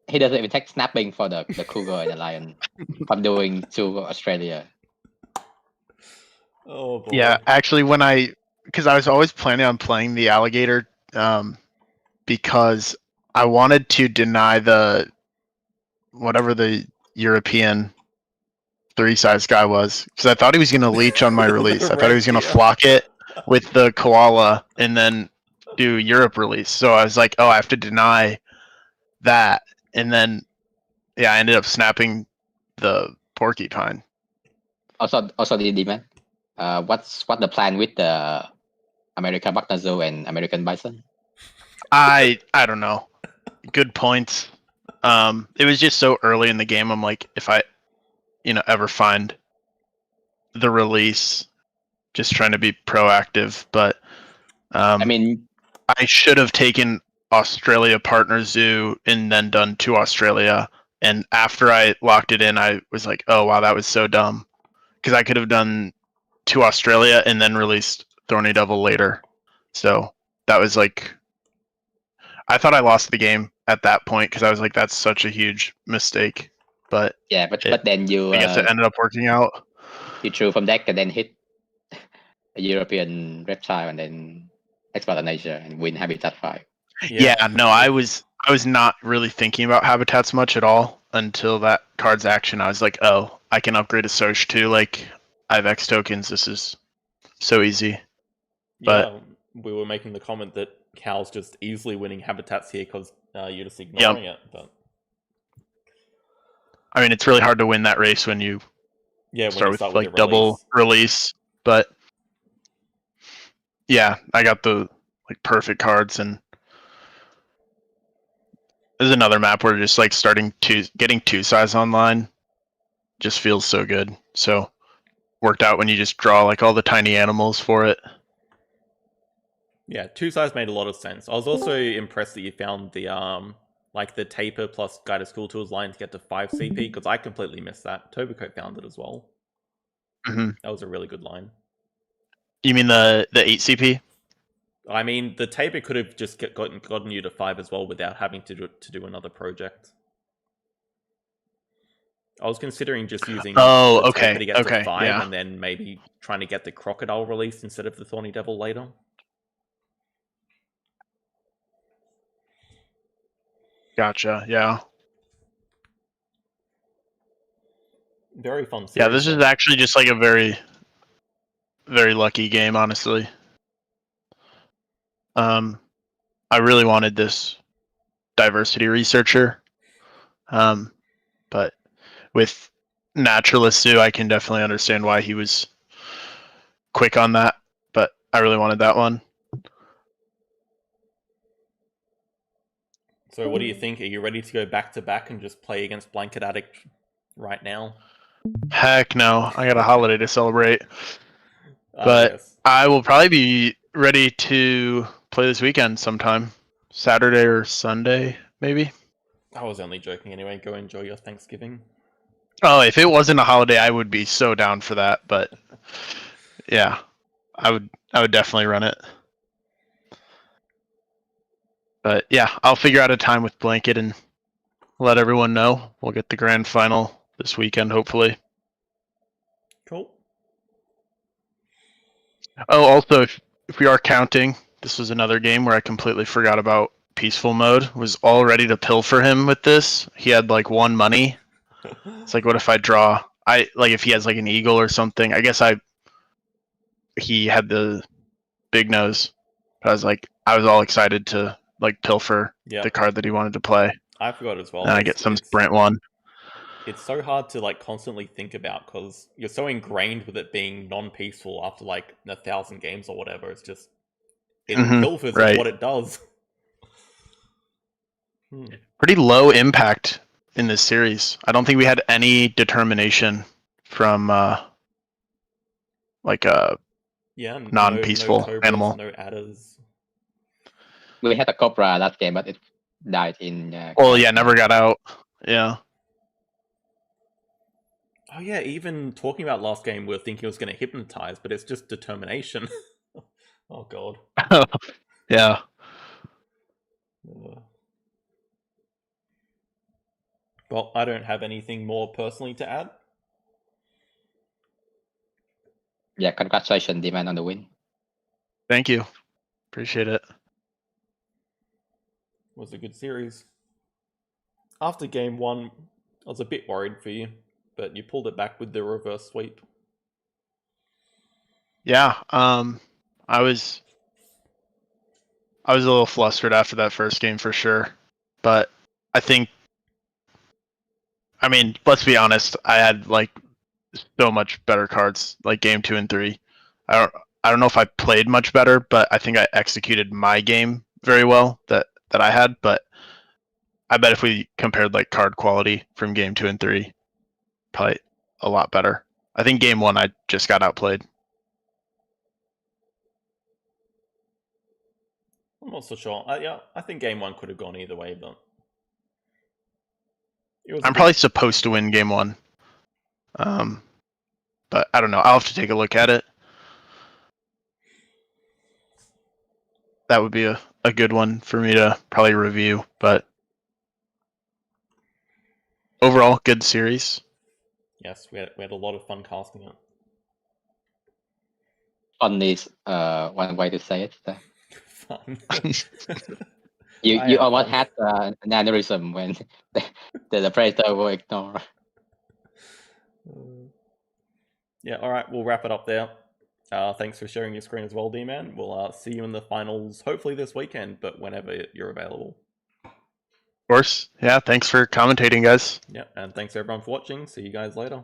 He doesn't even take snapping for the cougar and the lion from doing to Australia. Oh boy. Yeah, actually, because I was always planning on playing the alligator, because I wanted to deny whatever the European 3-size guy was, because I thought he was going to leech on my release. I thought he was going to Red flock it with the koala and then do Europe release. So I was like, oh, I have to deny that, and then yeah, I ended up snapping the porcupine. Also the demand. What's the plan with the American Bucknazoo and American Bison? I don't know. Good points. It was just so early in the game. I'm like, if I, ever find the release, just trying to be proactive. But I mean, I should have taken Australia Partner Zoo and then done to Australia. And after I locked it in, I was like, oh wow, that was so dumb, because I could have done to Australia and then released Thorny Devil later. So that was like, I thought I lost the game at that point, because I was like, that's such a huge mistake. But yeah, but then you I guess it ended up working out. you drew from deck and then hit a European reptile and then export on Asia and win Habitat 5. Yeah, no, I was not really thinking about habitats much at all until that card's action. I was like, oh, I can upgrade a Soch too. Like, I have X tokens. This is so easy. But yeah, we were making the comment that Cal's just easily winning habitats here because you're just ignoring it. But I mean, it's really hard to win that race when you start with like double release. But yeah, I got the like perfect cards, and there's another map where just like getting 2-size online just feels so good. So worked out when you just draw like all the tiny animals for it. Yeah, 2-size made a lot of sense. I was also impressed that you found the like the taper plus guide to school tools line to get to 5 CP, because I completely missed that. Tobico found it as well. Mm-hmm. That was a really good line. You mean the 8 CP? I mean, the taper could have just gotten you to 5 as well without having to do another project. I was considering just using the taper to get to 5 and then maybe trying to get the crocodile released instead of the Thorny Devil later. Gotcha. Yeah. Very fun series. Yeah, this is actually just like a very, very lucky game, honestly. I really wanted this diversity researcher, but with naturalist zoo, I can definitely understand why he was quick on that. But I really wanted that one. So what do you think? Are you ready to go back to back and just play against BlanketAddict right now? Heck no, I got a holiday to celebrate. But yes. I will probably be ready to play this weekend sometime. Saturday or Sunday, maybe. I was only joking anyway. Go enjoy your Thanksgiving. Oh, if it wasn't a holiday, I would be so down for that. But yeah, I would definitely run it. But yeah, I'll figure out a time with Blanket and let everyone know. We'll get the grand final this weekend, hopefully. Cool. Oh, also, if we are counting, this was another game where I completely forgot about peaceful mode. Was all ready to pilfer him with this. He had like 1 money. It's like, what if I draw? If he has like an eagle or something. I guess he had the big nose. I was all excited to like pilfer the card that he wanted to play. I forgot as well. And I get some sprint one. It's so hard to like constantly think about because you're so ingrained with it being non-peaceful after like 1,000 games or whatever. It's just it pilfers right. is what it does. Pretty low impact in this series. I don't think we had any determination from non-peaceful no cobras, animal. No adders. We had a cobra last game, but it died in. Never got out. Yeah. Oh yeah, even talking about last game, we were thinking it was going to hypnotize, but it's just determination. Oh god. Yeah. Well, I don't have anything more personally to add. Yeah, congratulations, D-Man, on the win. Thank you. Appreciate it. It was a good series. After game 1, I was a bit worried for you, but you pulled it back with the reverse sweep. Yeah, I was a little flustered after that first game for sure, but I mean, let's be honest, I had like so much better cards like game 2 and 3. I don't know if I played much better, but I think I executed my game very well that I had, but I bet if we compared like card quality from game 2 and 3, probably a lot better. I think game 1 I just got outplayed. I'm not so sure. I think game 1 could have gone either way, but I'm probably supposed to win game 1. But I don't know. I'll have to take a look at it. That would be a good one for me to probably review, but overall, good series. Yes, we had a lot of fun casting it. Fun is one way to say it. Fun. You almost had an aneurysm when the predator will ignore. Yeah, alright, we'll wrap it up there. Thanks for sharing your screen as well, D-Man. We'll see you in the finals, hopefully this weekend, but whenever you're available. Of course. Yeah, thanks for commentating, guys. Yeah, and thanks everyone for watching. See you guys later.